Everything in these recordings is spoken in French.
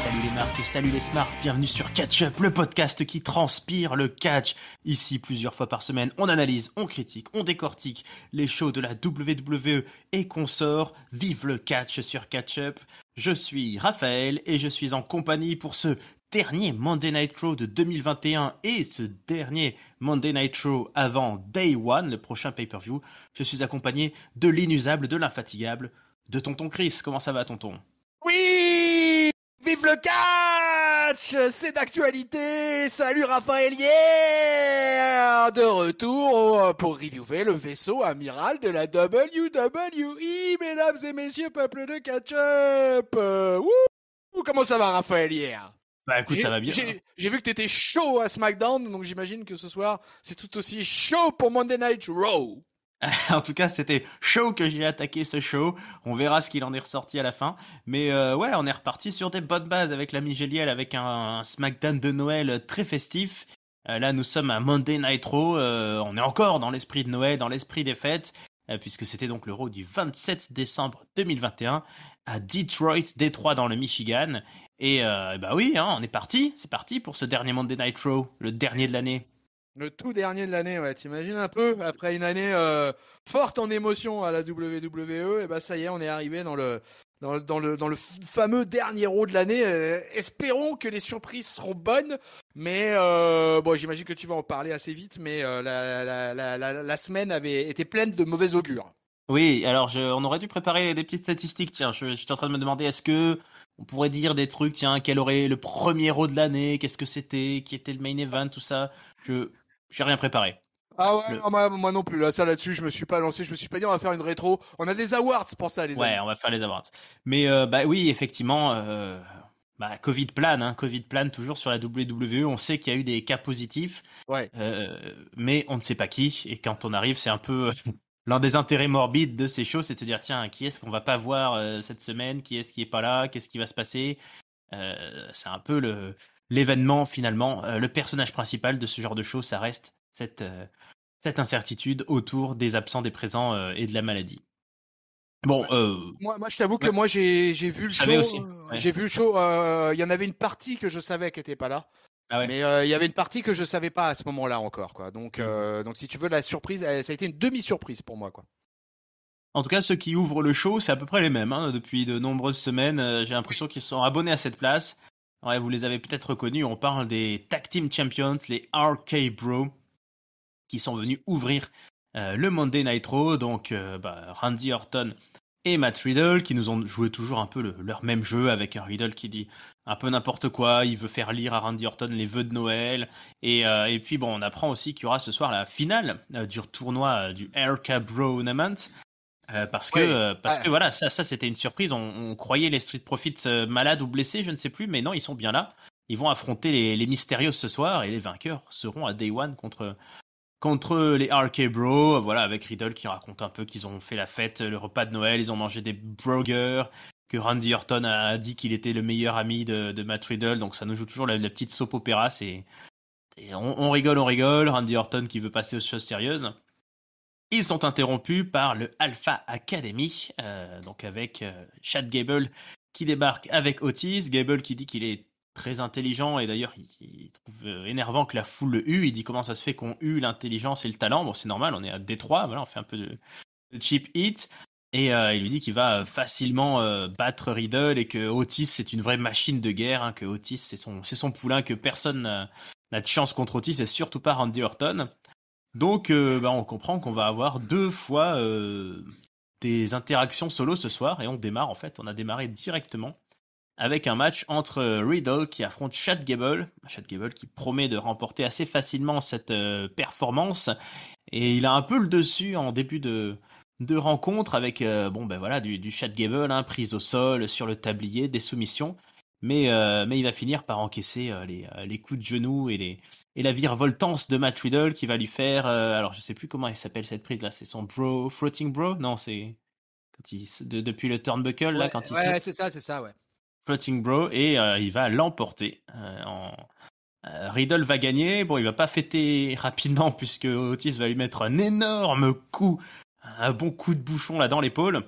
Salut les marques et salut les smarts, bienvenue sur Catch Up, le podcast qui transpire le catch. Ici, plusieurs fois par semaine, on analyse, on critique, on décortique les shows de la WWE et consorts. Vive le catch sur Catch Up. Je suis Raphaël et je suis en compagnie pour ce dernier Monday Night Raw de 2021 et ce dernier Monday Night Raw avant Day One, le prochain pay-per-view. Je suis accompagné de l'inusable, de l'infatigable, de Tonton Chris. Comment ça va, Tonton ? Oui, vive le catch, c'est d'actualité. Salut Raphaël, yeah, de retour pour reviewer le vaisseau amiral de la WWE, mesdames et messieurs, peuple de catch-up. Comment ça va Raphaël hier? Bah écoute, ça va bien. J'ai vu que t'étais chaud à SmackDown, donc j'imagine que ce soir c'est tout aussi chaud pour Monday Night Raw. En tout cas, c'était chaud que j'ai attaqué ce show. On verra ce qu'il en est ressorti à la fin. Mais ouais, on est reparti sur des bonnes bases avec l'ami Géliel, avec un SmackDown de Noël très festif. Là, nous sommes à Monday Night Raw. On est encore dans l'esprit de Noël, dans l'esprit des fêtes, puisque c'était donc le Raw du 27 décembre 2021 à Détroit dans le Michigan. Et bah oui, hein, on est parti. C'est parti pour ce dernier Monday Night Raw, le dernier de l'année. Le tout dernier de l'année, ouais. T'imagines un peu, après une année forte en émotion à la WWE, et bah ça y est, on est arrivé dans le fameux dernier Raw de l'année. Espérons que les surprises seront bonnes, mais bon, j'imagine que tu vas en parler assez vite, mais la semaine avait été pleine de mauvais augure. Oui, alors on aurait dû préparer des petites statistiques. Tiens, je suis en train de me demander, est-ce que on pourrait dire des trucs, tiens, quel aurait le premier Raw de l'année, qu'est-ce que c'était, qui était le main event, tout ça. J'ai rien préparé. Ah ouais, non, moi non plus. Là-dessus, je me suis pas lancé. Je me suis pas dit on va faire une rétro. On a des awards pour ça, les amis. Ouais, on va faire les awards. Mais bah oui, effectivement, Covid plane, hein, Covid plane toujours sur la WWE. On sait qu'il y a eu des cas positifs, Ouais. mais on ne sait pas qui. Et quand on arrive, c'est un peu l'un des intérêts morbides de ces shows, c'est de se dire tiens, qui est-ce qu'on va pas voir cette semaine, qui est-ce qui est pas là, qu'est-ce qui va se passer. C'est un peu l'événement finalement, le personnage principal de ce genre de show, ça reste cette incertitude autour des absents, des présents et de la maladie. Bon, moi, je t'avoue que ouais. moi, j'ai vu le show. Aussi. Ouais. J'ai vu le show. Il y en avait une partie que je savais qui était pas là. Ah ouais. Mais il y avait une partie que je savais pas à ce moment-là encore, quoi. Donc si tu veux, la surprise, ça a été une demi-surprise pour moi, quoi. En tout cas, ceux qui ouvrent le show, c'est à peu près les mêmes. Hein, depuis de nombreuses semaines, j'ai l'impression qu'ils sont abonnés à cette place. Ouais, vous les avez peut-être reconnus. On parle des Tag Team Champions, les RK Bro, qui sont venus ouvrir le Monday Night Raw. Donc, Randy Orton et Matt Riddle, qui nous ont joué toujours un peu leur même jeu, avec un Riddle qui dit un peu n'importe quoi. Il veut faire lire à Randy Orton les vœux de Noël. Et puis, bon, on apprend aussi qu'il y aura ce soir la finale du tournoi du RK Bro Tournament. Parce que voilà, ça c'était une surprise. On croyait les Street Profits malades ou blessés, je ne sais plus, mais non, ils sont bien là. Ils vont affronter les Mysterios ce soir et les vainqueurs seront à Day One contre les RK Bro. Voilà, avec Riddle qui raconte un peu qu'ils ont fait la fête, le repas de Noël, ils ont mangé des burgers, que Randy Orton a dit qu'il était le meilleur ami de Matt Riddle. Donc ça nous joue toujours la petite soap opéra. Et on rigole. Randy Orton qui veut passer aux choses sérieuses. Ils sont interrompus par le Alpha Academy, donc avec Chad Gable qui débarque avec Otis. Gable qui dit qu'il est très intelligent et d'ailleurs il trouve énervant que la foule le hue. Il dit comment ça se fait qu'on hue l'intelligence et le talent. Bon, c'est normal, on est à Détroit, voilà, on fait un peu de cheap heat. Et il lui dit qu'il va facilement battre Riddle et que Otis c'est une vraie machine de guerre, hein, que Otis c'est son poulain, que personne n'a de chance contre Otis et surtout pas Randy Orton. Donc, on comprend qu'on va avoir 2 fois des interactions solo ce soir et on a démarré directement avec un match entre Riddle qui affronte Chad Gable qui promet de remporter assez facilement cette performance et il a un peu le dessus en début de rencontre avec du Chad Gable, hein, prise au sol, sur le tablier, des soumissions. Mais il va finir par encaisser les coups de genoux et la virevoltance de Matt Riddle qui va lui faire alors je sais plus comment il s'appelle cette prise là, c'est son floating bro, non, c'est quand depuis le turnbuckle là, quand il saute. Ouais, c'est ça, ouais. Floating bro, et il va l'emporter Riddle va gagner. Bon, il va pas fêter rapidement puisque Otis va lui mettre un énorme coup, un bon coup de bouchon là dans l'épaule.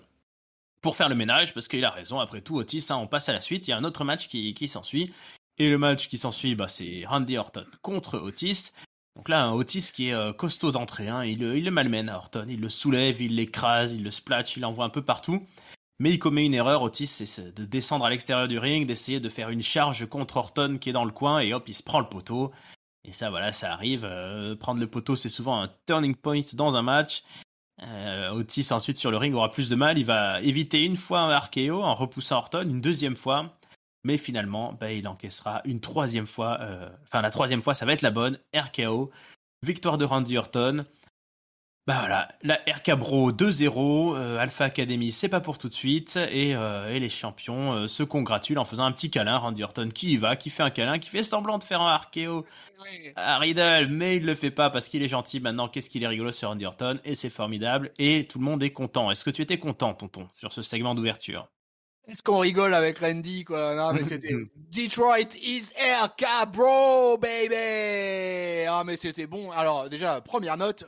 pour faire le ménage, parce qu'il a raison, après tout, Otis, hein, on passe à la suite, il y a un autre match qui s'ensuit, et le match qui s'ensuit, c'est Randy Orton contre Otis. Donc là, un Otis qui est costaud d'entrée, hein, il le malmène à Orton, il le soulève, il l'écrase, il le splatch, il l'envoie un peu partout, mais il commet une erreur, Otis, c'est de descendre à l'extérieur du ring, d'essayer de faire une charge contre Orton qui est dans le coin, et hop, il se prend le poteau, et ça, voilà, ça arrive, prendre le poteau, c'est souvent un turning point dans un match. Otis ensuite sur le ring aura plus de mal, il va éviter une fois un RKO en repoussant Orton, une deuxième fois, mais finalement il encaissera une troisième fois, la troisième fois ça va être la bonne, RKO, victoire de Randy Orton. Voilà, la RK Bro 2-0, Alpha Academy c'est pas pour tout de suite, et les champions se congratulent en faisant un petit câlin. Randy Orton qui y va, qui fait un câlin, qui fait semblant de faire un RKO à Riddle, mais il le fait pas parce qu'il est gentil maintenant. Qu'est-ce qu'il est rigolo sur Randy Orton, et c'est formidable, et tout le monde est content. Est-ce que tu étais content, tonton, sur ce segment d'ouverture? Est-ce qu'on rigole avec Randy, quoi? Non, mais c'était Detroit is RK, bro, baby! Ah, mais c'était bon. Alors, déjà, première note,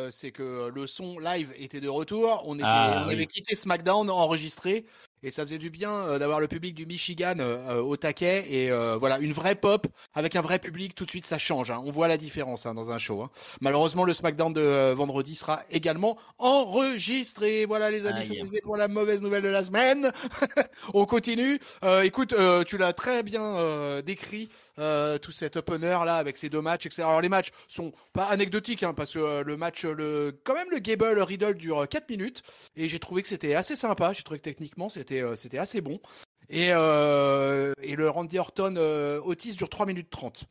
c'est que le son live était de retour. On avait quitté SmackDown enregistré. Et ça faisait du bien d'avoir le public du Michigan au taquet. Et voilà, une vraie pop avec un vrai public, tout de suite, ça change. Hein. On voit la différence dans un show. Hein. Malheureusement, le SmackDown de vendredi sera également enregistré. Voilà, les amis, c'était pour la mauvaise nouvelle de la semaine. On continue. Écoute, tu l'as très bien décrit. Tout cet opener là avec ces deux matchs, etc. Alors les matchs sont pas anecdotiques parce que le match, quand même le Gable Riddle dure 4 minutes et j'ai trouvé que c'était assez sympa. J'ai trouvé que techniquement c'était assez bon et le Randy Orton Otis dure 3 minutes 30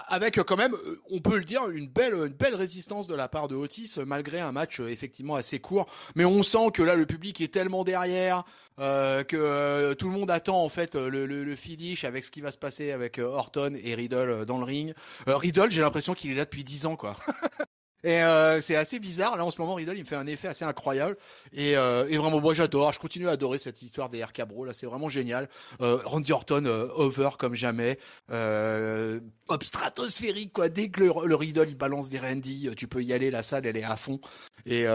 avec quand même, on peut le dire, une belle résistance de la part de Otis malgré un match effectivement assez court. Mais on sent que là le public est tellement derrière que tout le monde attend en fait le finish avec ce qui va se passer avec Orton et Riddle dans le ring. Riddle, j'ai l'impression qu'il est là depuis 10 ans quoi. Et c'est assez bizarre. Là, en ce moment, Riddle, il me fait un effet assez incroyable. Et vraiment, moi, j'adore. Je continue à adorer cette histoire des RK Bro. Là, c'est vraiment génial. Randy Orton, over comme jamais. Hop, stratosphérique, quoi. Dès que le Riddle, il balance des Randy, tu peux y aller. La salle, elle est à fond. Et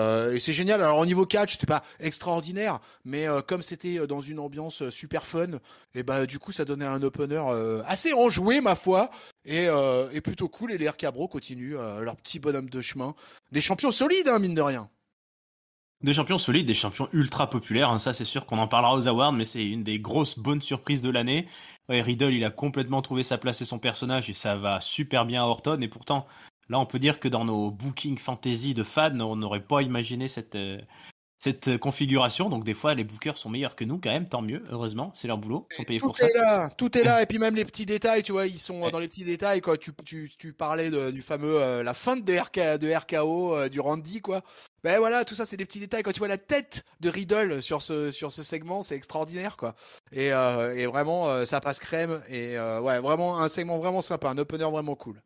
c'est génial. Alors, au niveau catch, c'était pas extraordinaire. Mais comme c'était dans une ambiance super fun, et du coup, ça donnait un opener assez enjoué, ma foi. Et plutôt cool. Et les RK Bro continuent leur petit bonhomme de chemin. Des champions solides, mine de rien. Des champions solides, des champions ultra populaires. Ça, c'est sûr qu'on en parlera aux awards, mais c'est une des grosses bonnes surprises de l'année. Ouais, Riddle, il a complètement trouvé sa place et son personnage, et ça va super bien à Orton. Et pourtant, là, on peut dire que dans nos bookings fantasy de fans, on n'aurait pas imaginé cette configuration. Donc des fois les bookers sont meilleurs que nous quand même, tant mieux, heureusement, c'est leur boulot, ils sont payés pour ça. Tout est là, et puis même les petits détails, tu vois, ils sont dans les petits détails, quoi. Tu parlais du fameux la fin de RKO du Randy, quoi. Ben voilà, tout ça c'est des petits détails. Quand tu vois la tête de Riddle sur ce segment, c'est extraordinaire, quoi. Et vraiment ça passe crème, et ouais, vraiment un segment vraiment sympa, un opener vraiment cool.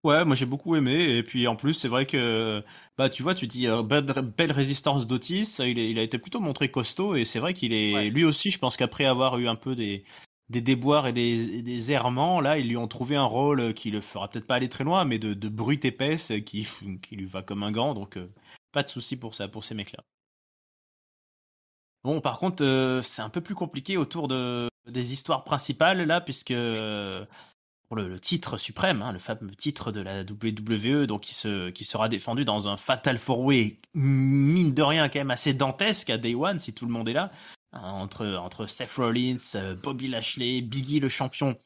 Ouais, moi j'ai beaucoup aimé, et puis en plus c'est vrai que tu vois, tu dis belle résistance d'Otis, il a été plutôt montré costaud, et c'est vrai qu'il est lui aussi, je pense qu'après avoir eu un peu des déboires et des errements, là ils lui ont trouvé un rôle qui le fera peut-être pas aller très loin, mais de brute épaisse qui lui va comme un gant, donc pas de souci pour ça, pour ces mecs-là. Bon, par contre, c'est un peu plus compliqué autour des histoires principales là, puisque pour le titre suprême, le fameux titre de la WWE, donc qui sera défendu dans un Fatal 4-Way, mine de rien quand même assez dantesque à Day One si tout le monde est là, entre Seth Rollins, Bobby Lashley, Big E le champion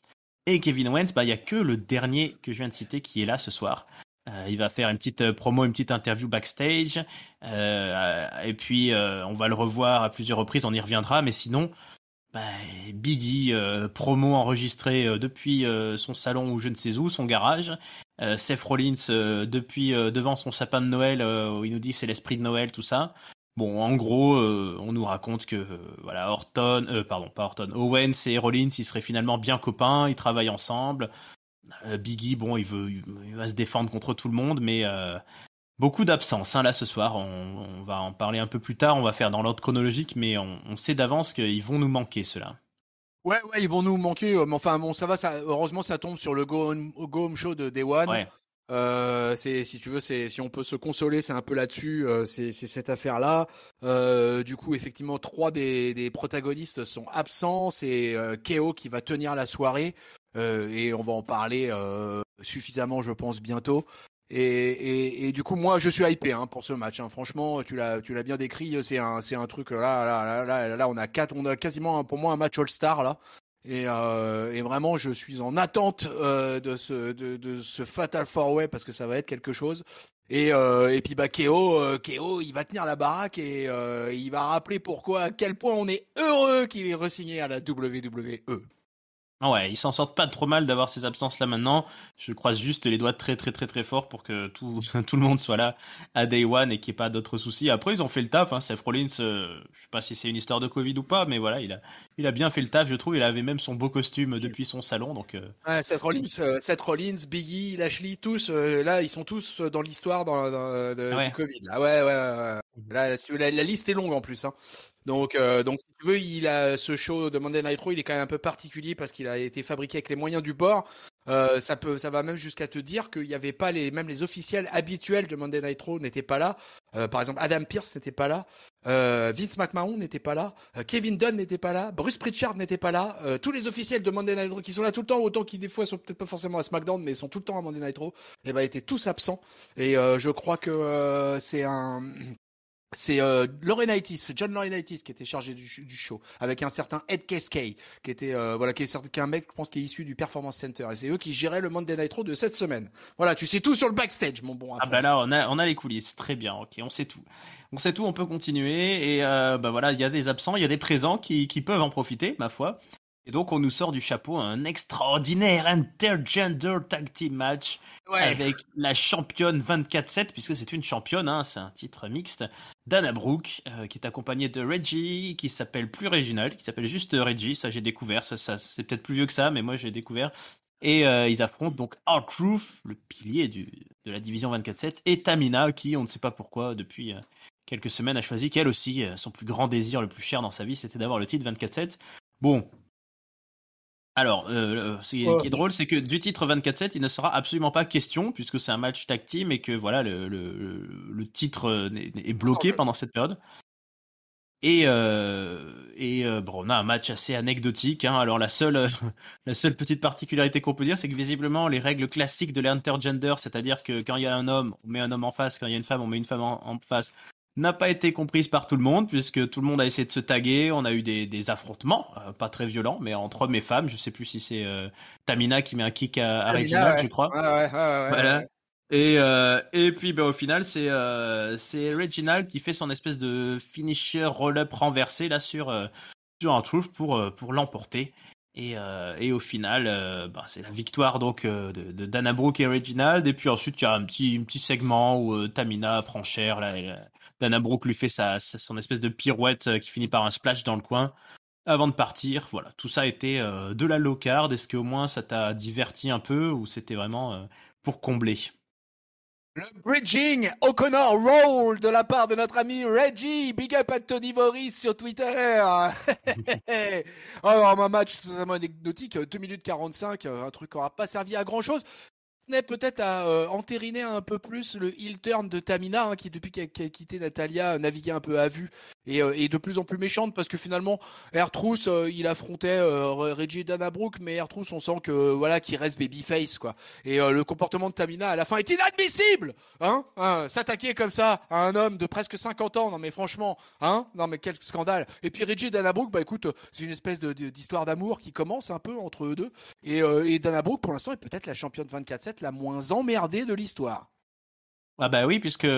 et Kevin Owens. Il y a que le dernier que je viens de citer qui est là ce soir. Il va faire une petite promo, une petite interview backstage, et puis on va le revoir à plusieurs reprises, on y reviendra, mais sinon Big E, promo enregistré depuis son salon ou je ne sais où, son garage. Seth Rollins depuis devant son sapin de Noël, où il nous dit c'est l'esprit de Noël, tout ça. Bon, en gros, on nous raconte que voilà, Owens et Rollins, ils seraient finalement bien copains, ils travaillent ensemble. Big E, bon, il va se défendre contre tout le monde, mais beaucoup d'absence là ce soir, on va en parler un peu plus tard, on va faire dans l'ordre chronologique, mais on sait d'avance qu'ils vont nous manquer ceux-là. Ouais, ils vont nous manquer, mais enfin bon, ça va, heureusement ça tombe sur le Go Home Show de Day One. Ouais. Si tu veux, si on peut se consoler, c'est un peu là-dessus. C'est cette affaire-là. Du coup, effectivement, trois des protagonistes sont absents. C'est KO qui va tenir la soirée et on va en parler suffisamment, je pense, bientôt. Et du coup, moi, je suis hypé pour ce match. Franchement, tu l'as bien décrit. C'est un truc là, on a quasiment pour moi un match All-Star là. Et vraiment, je suis en attente de ce Fatal 4-Way parce que ça va être quelque chose. Et puis bah KO, il va tenir la baraque et il va rappeler à quel point on est heureux qu'il ait re-signé à la WWE. Ah ouais, ils s'en sortent pas trop mal d'avoir ces absences là maintenant. Je croise juste les doigts très très très très fort pour que tout, tout le monde soit là à Day One et qu'il n'y ait pas d'autres soucis. Après, ils ont fait le taf. Seth Rollins, je sais pas si c'est une histoire de Covid ou pas, mais voilà, il a bien fait le taf, je trouve. Il avait même son beau costume depuis son salon, donc. Ouais, Seth Rollins, Biggie, Lashley, tous là, ils sont tous dans l'histoire Ah du ouais. Covid. Là, ouais. Là, si tu veux, la liste est longue en plus. Donc, si tu veux, il a ce show de Monday Night Raw, il est quand même un peu particulier parce qu'il a été fabriqué avec les moyens du bord. Ça va même jusqu'à te dire qu'il y avait pas même les officiels habituels de Monday Night Raw n'étaient pas là. Par exemple, Adam Pearce n'était pas là. Vince McMahon n'était pas là. Kevin Dunn n'était pas là. Bruce Pritchard n'était pas là. Tous les officiels de Monday Night Raw qui sont là tout le temps, autant qu'ils des fois sont peut-être pas forcément à SmackDown, mais sont tout le temps à Monday Night Raw, étaient tous absents. Et je crois que c'est John Laurinaitis qui était chargé du show, avec un certain Ed Casey, qui était qui est un mec, je pense, qui est issu du Performance Center, et c'est eux qui géraient le Monday Night Raw de cette semaine. Voilà, tu sais tout sur le backstage, mon bon Ah Afan. bah là, on a les coulisses, très bien, ok, on sait tout. On sait tout, on peut continuer, et bah voilà, il y a des absents, il y a des présents qui peuvent en profiter, ma foi. Et donc on nous sort du chapeau un extraordinaire intergender tag team match Ouais. avec la championne 24/7, puisque c'est une championne, c'est un titre mixte, Dana Brooke, qui est accompagnée de Reggie, qui s'appelle plus Reginald, qui s'appelle juste Reggie, ça j'ai découvert, ça c'est peut-être plus vieux que ça, mais moi j'ai découvert. Et ils affrontent donc R-Truth, le pilier de la division 24/7, et Tamina, qui, on ne sait pas pourquoi, depuis quelques semaines, a choisi qu'elle aussi, son plus grand désir, le plus cher dans sa vie, c'était d'avoir le titre 24/7. Bon, alors, ce qui est drôle, c'est que du titre 24/7, il ne sera absolument pas question, puisque c'est un match tag team et que voilà, le titre est bloqué pendant cette période. Bon, on a un match assez anecdotique. Alors la seule petite particularité qu'on peut dire, c'est que visiblement les règles classiques de l'intergender, c'est-à-dire que quand il y a un homme, on met un homme en face, quand il y a une femme, on met une femme en face, n'a pas été comprise par tout le monde, puisque tout le monde a essayé de se taguer. On a eu des affrontements, pas très violents, mais entre hommes et femmes. Je sais plus si c'est Tamina qui met un kick à Tamina, Reginald, ouais. je crois. Ouais. Voilà. Et puis au final c'est Reginald qui fait son espèce de finisher roll-up renversé là sur un truth pour l'emporter. Et au final c'est la victoire donc de Dana Brooke et Reginald. Et puis ensuite il y a un petit segment où Tamina prend cher là, Dana Brooke lui fait son espèce de pirouette qui finit par un splash dans le coin avant de partir. Voilà, tout ça était de la low card. Est-ce qu'au moins ça t'a diverti un peu ou c'était vraiment pour combler? Le bridging O'Connor Roll de la part de notre ami Reggie. Big up à Tony Boris sur Twitter. Alors, un match totalement anecdotique, 2 minutes 45, un truc qui n'aura pas servi à grand chose. N'est peut-être à entériner un peu plus le heel turn de Tamina, qui depuis qu'elle a quitté Natalia naviguait un peu à vue et de plus en plus méchante, parce que finalement R-Truth il affrontait Reggie et Dana Brooke, mais R-Truth on sent que voilà qu'il reste babyface quoi. Et le comportement de Tamina à la fin est inadmissible, s'attaquer comme ça à un homme de presque 50 ans, non mais franchement, non mais quel scandale. Et puis Reggie et Dana Brooke, bah écoute, c'est une espèce d'histoire d'amour qui commence un peu entre eux deux. Et Dana Brooke, pour l'instant, est peut-être la championne 24/7 la moins emmerdée de l'histoire. Ah bah oui, puisque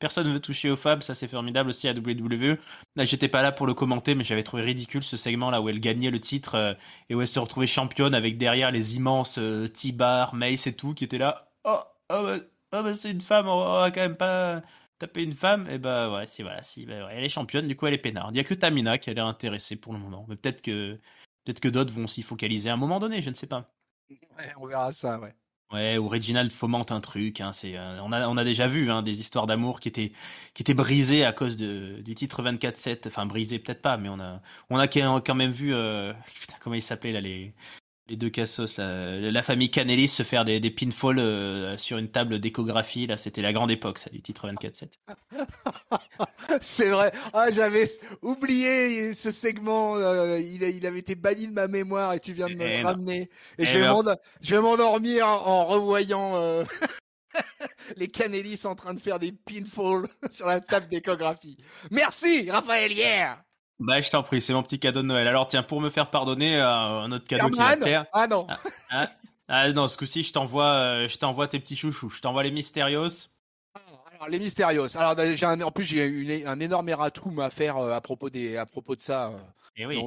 personne ne veut toucher aux femmes, ça c'est formidable aussi à WWE. Là, j'étais pas là pour le commenter, mais j'avais trouvé ridicule ce segment là où elle gagnait le titre et où elle se retrouvait championne avec derrière les immenses T-Bar, Mace et tout, qui étaient là. Oh, c'est une femme, on va quand même pas taper une femme. Et bah ouais, si, bah, ouais, elle est championne, du coup elle est peinarde. Il y a que Tamina qui a l'air intéressée pour le moment, mais peut-être que d'autres vont s'y focaliser à un moment donné, je ne sais pas. Ouais, on verra ça, ouais. Ouais, ou Reginald fomente un truc. On a déjà vu des histoires d'amour qui étaient brisées à cause du titre 24/7. Enfin, brisées peut-être pas, mais on a quand même vu. Putain, comment ils s'appelaient là Les deux cassos, la famille Canellis se faire des pinfalls sur une table d'échographie, là, c'était la grande époque, ça, du titre 24/7. C'est vrai. Ah, j'avais oublié ce segment. Il avait été banni de ma mémoire et tu viens de me le Et non. ramener. Et Eh ben, je vais m'endormir en revoyant les Canellis en train de faire des pinfalls sur la table d'échographie. Merci, Raphaël Hier. bah, je t'en prie, c'est mon petit cadeau de Noël. Alors, tiens, pour me faire pardonner, un autre cadeau qui va te Herman. plaire. Ah non. Ah, ah, non, ce coup-ci, je t'envoie tes petits chouchous. Je t'envoie les Mysterios. Alors, les Mysterios. Alors, en plus, j'ai un énorme erratum à faire à propos de ça. Eh oui.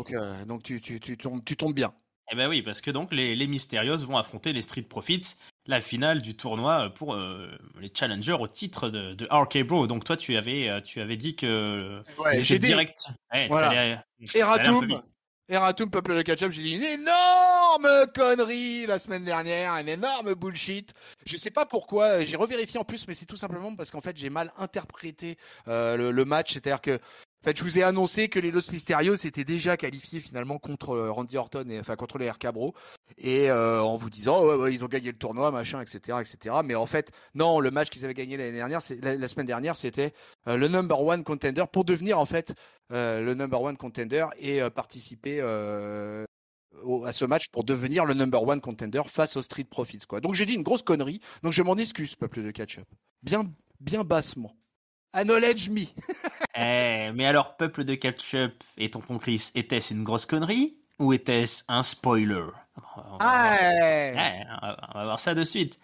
Donc tu tombes bien. Eh ben oui, parce que donc les Mysterios vont affronter les Street Profits, la finale du tournoi pour les challengers au titre de RK Bro. Donc toi, tu avais dit que Ouais, ils j'ai étaient dit. direct. Ouais, Voilà. t'allais un peu vite. Eratum, peuple de catch-up, j'ai dit une énorme connerie la semaine dernière, un énorme bullshit. Je sais pas pourquoi, j'ai revérifié en plus, mais c'est tout simplement parce qu'en fait j'ai mal interprété le match. C'est-à-dire que en fait, je vous ai annoncé que les Los Mysterios étaient déjà qualifiés finalement contre Randy Orton et enfin contre les RK Bro, et en vous disant ouais, ils ont gagné le tournoi, machin, etc., etc. Mais en fait, non, le match qu'ils avaient gagné l'année dernière, la semaine dernière, c'était le number one contender pour devenir en fait le number one contender et participer à ce match pour devenir le number one contender face aux Street Profits, quoi. Donc j'ai dit une grosse connerie, donc je m'en excuse, peuple de catch-up. Bien bassement. Acknowledge me. Mais alors, peuple de catch-up et tonton Chris, était-ce une grosse connerie ou était-ce un spoiler? On va voir ça. Ouais, on va voir ça de suite.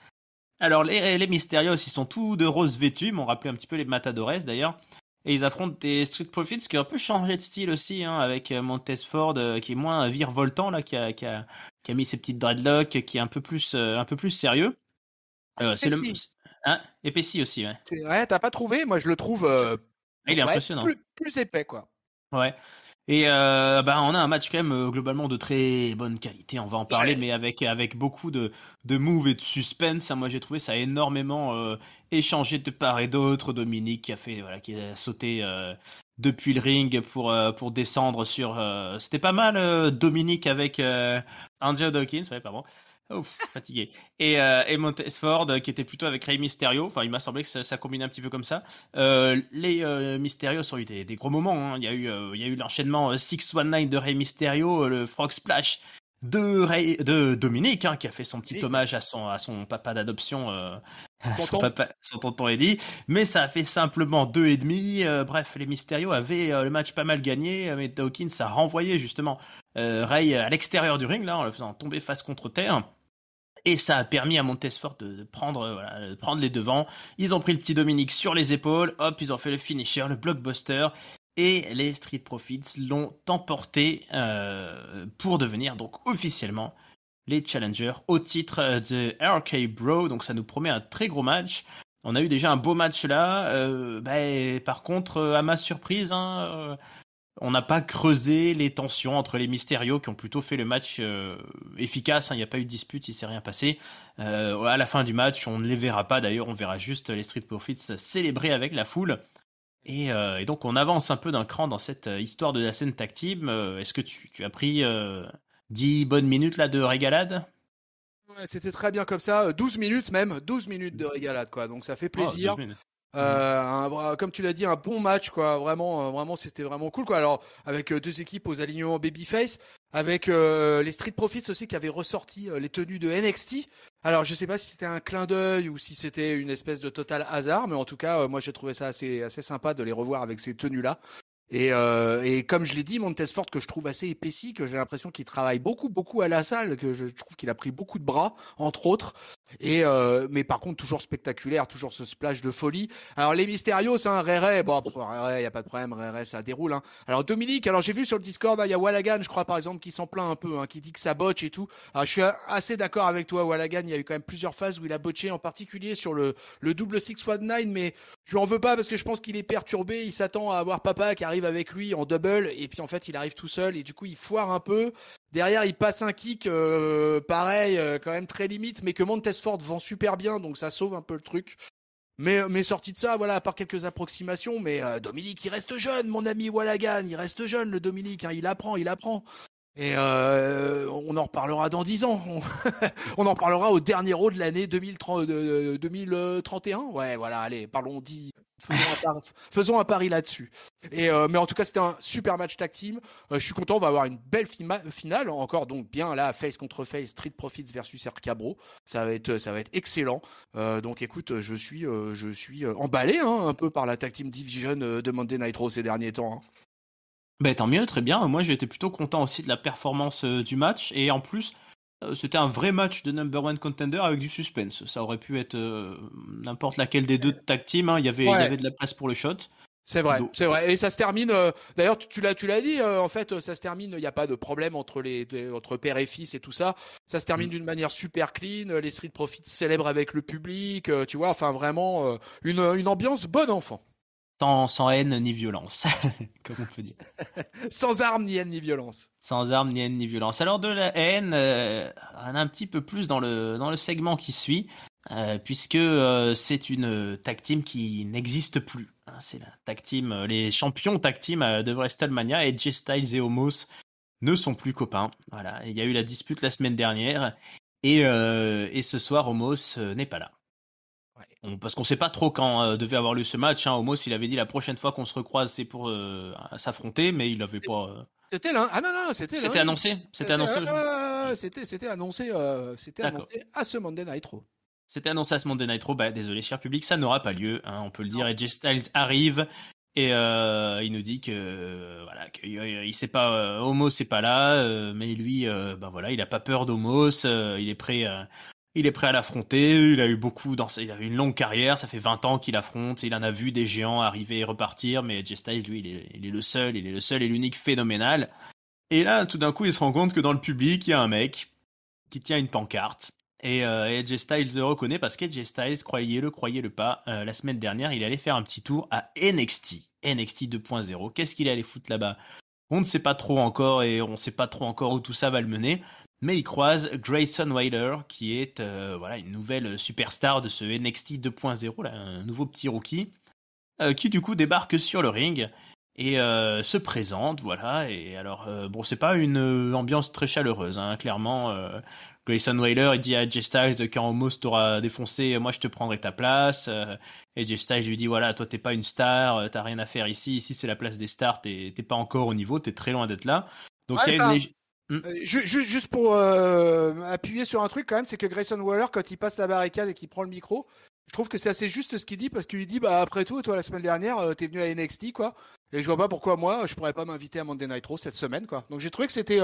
Alors, les Mysterios, ils sont tous de rose vêtus, m'ont rappelé un petit peu les Matadores d'ailleurs. Et ils affrontent des Street Profits qui ont un peu changé de style aussi, hein, avec Montez Ford qui est moins virevoltant, là, qui a mis ses petites dreadlocks, qui est un peu plus sérieux. C'est le. Hein, épaissi aussi, ouais. Ouais, t'as pas trouvé? Moi, je le trouve Il est ouais, impressionnant. plus épais, quoi. Ouais. Et on a un match quand même globalement de très bonne qualité. On va en parler, Ouais. mais avec beaucoup de moves et de suspense. Hein. Moi, j'ai trouvé ça énormément échangé de part et d'autre. Dominique qui a sauté depuis le ring pour descendre sur. C'était pas mal, Dominique avec Angelo Dawkins, ouais, pardon. Ouf, fatigué. Et Montez Ford qui était plutôt avec Rey Mysterio. Enfin, il m'a semblé que ça combinait un petit peu comme ça. Les Mysterios ont eu des gros moments. Hein. Il y a eu l'enchaînement 619 de Rey Mysterio, le Frog Splash de Dominique, hein, qui a fait son petit hommage à son papa d'adoption, son tonton Eddie. Mais ça a fait simplement 2,5. Bref, les Mysterio avaient le match pas mal gagné, mais Dawkins a renvoyé justement Rey à l'extérieur du ring, là, en le faisant tomber face contre terre. Et ça a permis à Montesfort de prendre les devants. Ils ont pris le petit Dominique sur les épaules. Hop, ils ont fait le finisher, le blockbuster. Et les Street Profits l'ont emporté pour devenir donc officiellement les challengers au titre de RK Bro. Donc ça nous promet un très gros match. On a eu déjà un beau match là. Par contre, à ma surprise, on n'a pas creusé les tensions entre les Mysterios qui ont plutôt fait le match efficace. Il n'y a pas eu de dispute, il s'est rien passé. À la fin du match, on ne les verra pas d'ailleurs, on verra juste les Street Profits célébrer avec la foule. Et donc on avance un peu d'un cran dans cette histoire de la scène tag team. Est-ce que tu as pris 10 bonnes minutes là de régalade? Ouais, c'était très bien comme ça, 12 minutes même, 12 minutes de régalade, quoi. Donc ça fait plaisir. 12 minutes. Comme tu l'as dit, un bon match, quoi. Vraiment, c'était vraiment cool, quoi. Alors, avec deux équipes aux alignements babyface, avec les Street Profits aussi qui avaient ressorti les tenues de NXT. Alors, je sais pas si c'était un clin d'œil ou si c'était une espèce de total hasard, mais en tout cas, moi, j'ai trouvé ça assez sympa de les revoir avec ces tenues-là. Et comme je l'ai dit, Montez Ford que je trouve assez épaissi, que j'ai l'impression qu'il travaille beaucoup à la salle, que je trouve qu'il a pris beaucoup de bras, entre autres. Mais par contre toujours spectaculaire, toujours ce splash de folie. Alors les Mysterios, hein, Ray, bon, Ray, y a pas de problème, Ray, ça déroule. Hein. Alors Dominique, alors j'ai vu sur le Discord, il y a Wallagan, je crois par exemple, qui s'en plaint un peu, hein, qui dit que ça botche et tout. Alors je suis assez d'accord avec toi, Wallagan. Il y a eu quand même plusieurs phases où il a botché, en particulier sur le double 619, mais je lui en veux pas parce que je pense qu'il est perturbé. Il s'attend à avoir papa qui arrive avec lui en double et puis en fait il arrive tout seul et du coup il foire un peu. Derrière il passe un kick pareil quand même très limite mais que Montesford vend super bien donc ça sauve un peu le truc. Mais sorti de ça, voilà, à part quelques approximations, mais Dominique il reste jeune, mon ami Wallagan, il reste jeune le Dominique, hein, il apprend. Et on en reparlera dans 10 ans. On en reparlera au dernier Raw de l'année 2031. Ouais, voilà, allez, parlons-y. Faisons un pari là-dessus. Mais en tout cas, c'était un super match tag team. Je suis content, on va avoir une belle finale. Encore donc bien là, face contre face, Street Profits versus RK Bro. Ça va être excellent. Donc écoute, je suis emballé un peu par la tag team division de Monday Night Raw ces derniers temps. Ben, tant mieux, très bien. Moi, j'ai été plutôt content aussi de la performance du match. Et en plus, c'était un vrai match de number one contender avec du suspense. Ça aurait pu être n'importe laquelle des deux tag teams, hein. Il y avait de la place pour le shot. C'est vrai, Donc, c'est vrai. Et ça se termine. D'ailleurs, tu l'as dit. En fait, ça se termine. Il n'y a pas de problème entre père et fils et tout ça. Ça se termine d'une manière super clean. Les Street Profits célèbrent avec le public. Tu vois, enfin vraiment une ambiance bon enfant. sans haine ni violence, comme on peut dire. Sans armes ni haine ni violence. Sans armes, ni haine, ni violence. Alors de la haine, on a un petit peu plus dans le segment qui suit, puisque c'est une tag team qui n'existe plus. Hein. C'est la tag team, les champions tag team de WrestleMania, AJ Styles et Omos ne sont plus copains. Voilà, il y a eu la dispute la semaine dernière, et ce soir, Omos n'est pas là. Ouais. Parce qu'on sait pas trop quand devait avoir lieu ce match. Hein. Omos, il avait dit la prochaine fois qu'on se recroise, c'est pour s'affronter, mais il avait pas. C'était lundi. Ah non, c'était lundi. C'était annoncé. C'était annoncé. C'était annoncé. C'était D'accord. annoncé à ce Monday Night Raw. C'était annoncé à ce Monday Night Raw. Bah, désolé, cher public, ça n'aura pas lieu. Hein, on peut le dire. Non. AJ Styles arrive et il nous dit que voilà, il sait pas. Omos c'est pas là, mais lui, ben voilà, il a pas peur d'Omos. Il est prêt. Il est prêt à l'affronter. Il a eu il a eu une longue carrière. Ça fait 20 ans qu'il affronte. Il en a vu des géants arriver et repartir. Mais AJ Styles, lui, il est le seul. Il est le seul et l'unique phénoménal. Et là, tout d'un coup, il se rend compte que dans le public, il y a un mec qui tient une pancarte. Et AJ Styles le reconnaît parce qu'AJ Styles, croyez-le pas, la semaine dernière, il allait faire un petit tour à NXT 2.0. Qu'est-ce qu'il allait foutre là-bas? On ne sait pas trop encore et on ne sait pas trop encore où tout ça va le mener. Mais il croise Grayson Waller, qui est voilà, une nouvelle superstar de ce NXT 2.0, là, un nouveau petit rookie, qui du coup débarque sur le ring et se présente, voilà. Et alors, bon, c'est pas une ambiance très chaleureuse, hein, clairement. Grayson Waller, il dit à AJ Styles, quand Omos t'aura défoncé, moi je te prendrai ta place. AJ Styles lui dit, voilà, toi t'es pas une star, t'as rien à faire ici. Ici c'est la place des stars, t'es pas encore au niveau, t'es très loin d'être là. Donc il y a une Juste pour appuyer sur un truc quand même, c'est que Grayson Waller, quand il passe la barricade et qu'il prend le micro, je trouve que c'est assez juste ce qu'il dit parce qu'il dit bah après tout, toi la semaine dernière, t'es venu à NXT quoi, et je vois pas pourquoi moi je pourrais pas m'inviter à Monday Night Raw cette semaine quoi. Donc j'ai trouvé que c'était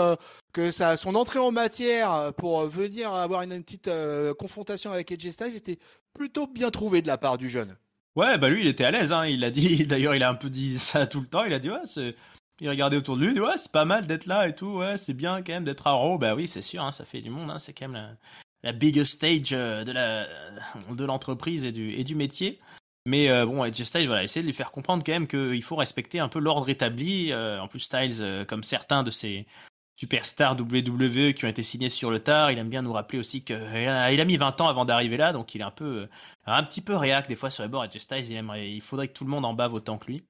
que ça, son entrée en matière pour venir avoir une petite confrontation avec AJ Styles était plutôt bien trouvée de la part du jeune. Ouais, bah lui, il était à l'aise, hein. Il a dit, d'ailleurs, il a un peu dit ça tout le temps. Il a dit, ouais, il regardait autour de lui, il dit, ouais, c'est pas mal d'être là et tout, ouais, c'est bien quand même d'être à Raw. Bah oui, c'est sûr, hein, ça fait du monde, hein. C'est quand même la biggest stage de l'entreprise et du métier. Mais bon, AJ Styles, voilà, essayer de lui faire comprendre quand même qu'il faut respecter un peu l'ordre établi. En plus, Styles, comme certains de ces superstars WWE qui ont été signés sur le tard, il aime bien nous rappeler aussi qu'il a mis 20 ans avant d'arriver là, donc il est un petit peu réac des fois sur les bords. AJ Styles, il faudrait que tout le monde en bave autant que lui.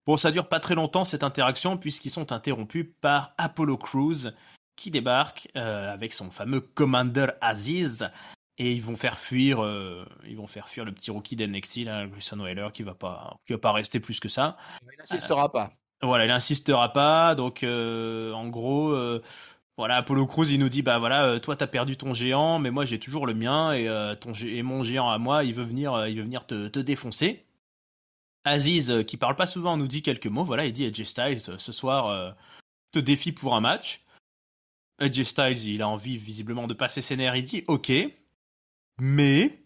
Bon, ça dure pas très longtemps cette interaction puisqu'ils sont interrompus par Apollo Crews qui débarque avec son fameux Commander Aziz et ils vont faire fuir le petit rookie d'NXT, là, Grayson Waller, qui va pas rester plus que ça. Il n'insistera pas. Voilà, il insistera pas. Donc, en gros, voilà, Apollo Crews, il nous dit, bah voilà, toi t'as perdu ton géant, mais moi j'ai toujours le mien et mon géant à moi, il veut venir te défoncer. Aziz, qui parle pas souvent, nous dit quelques mots. Voilà, il dit AJ Styles, ce soir, te défie pour un match. AJ Styles, il a envie visiblement de passer ses nerfs. Il dit, ok, mais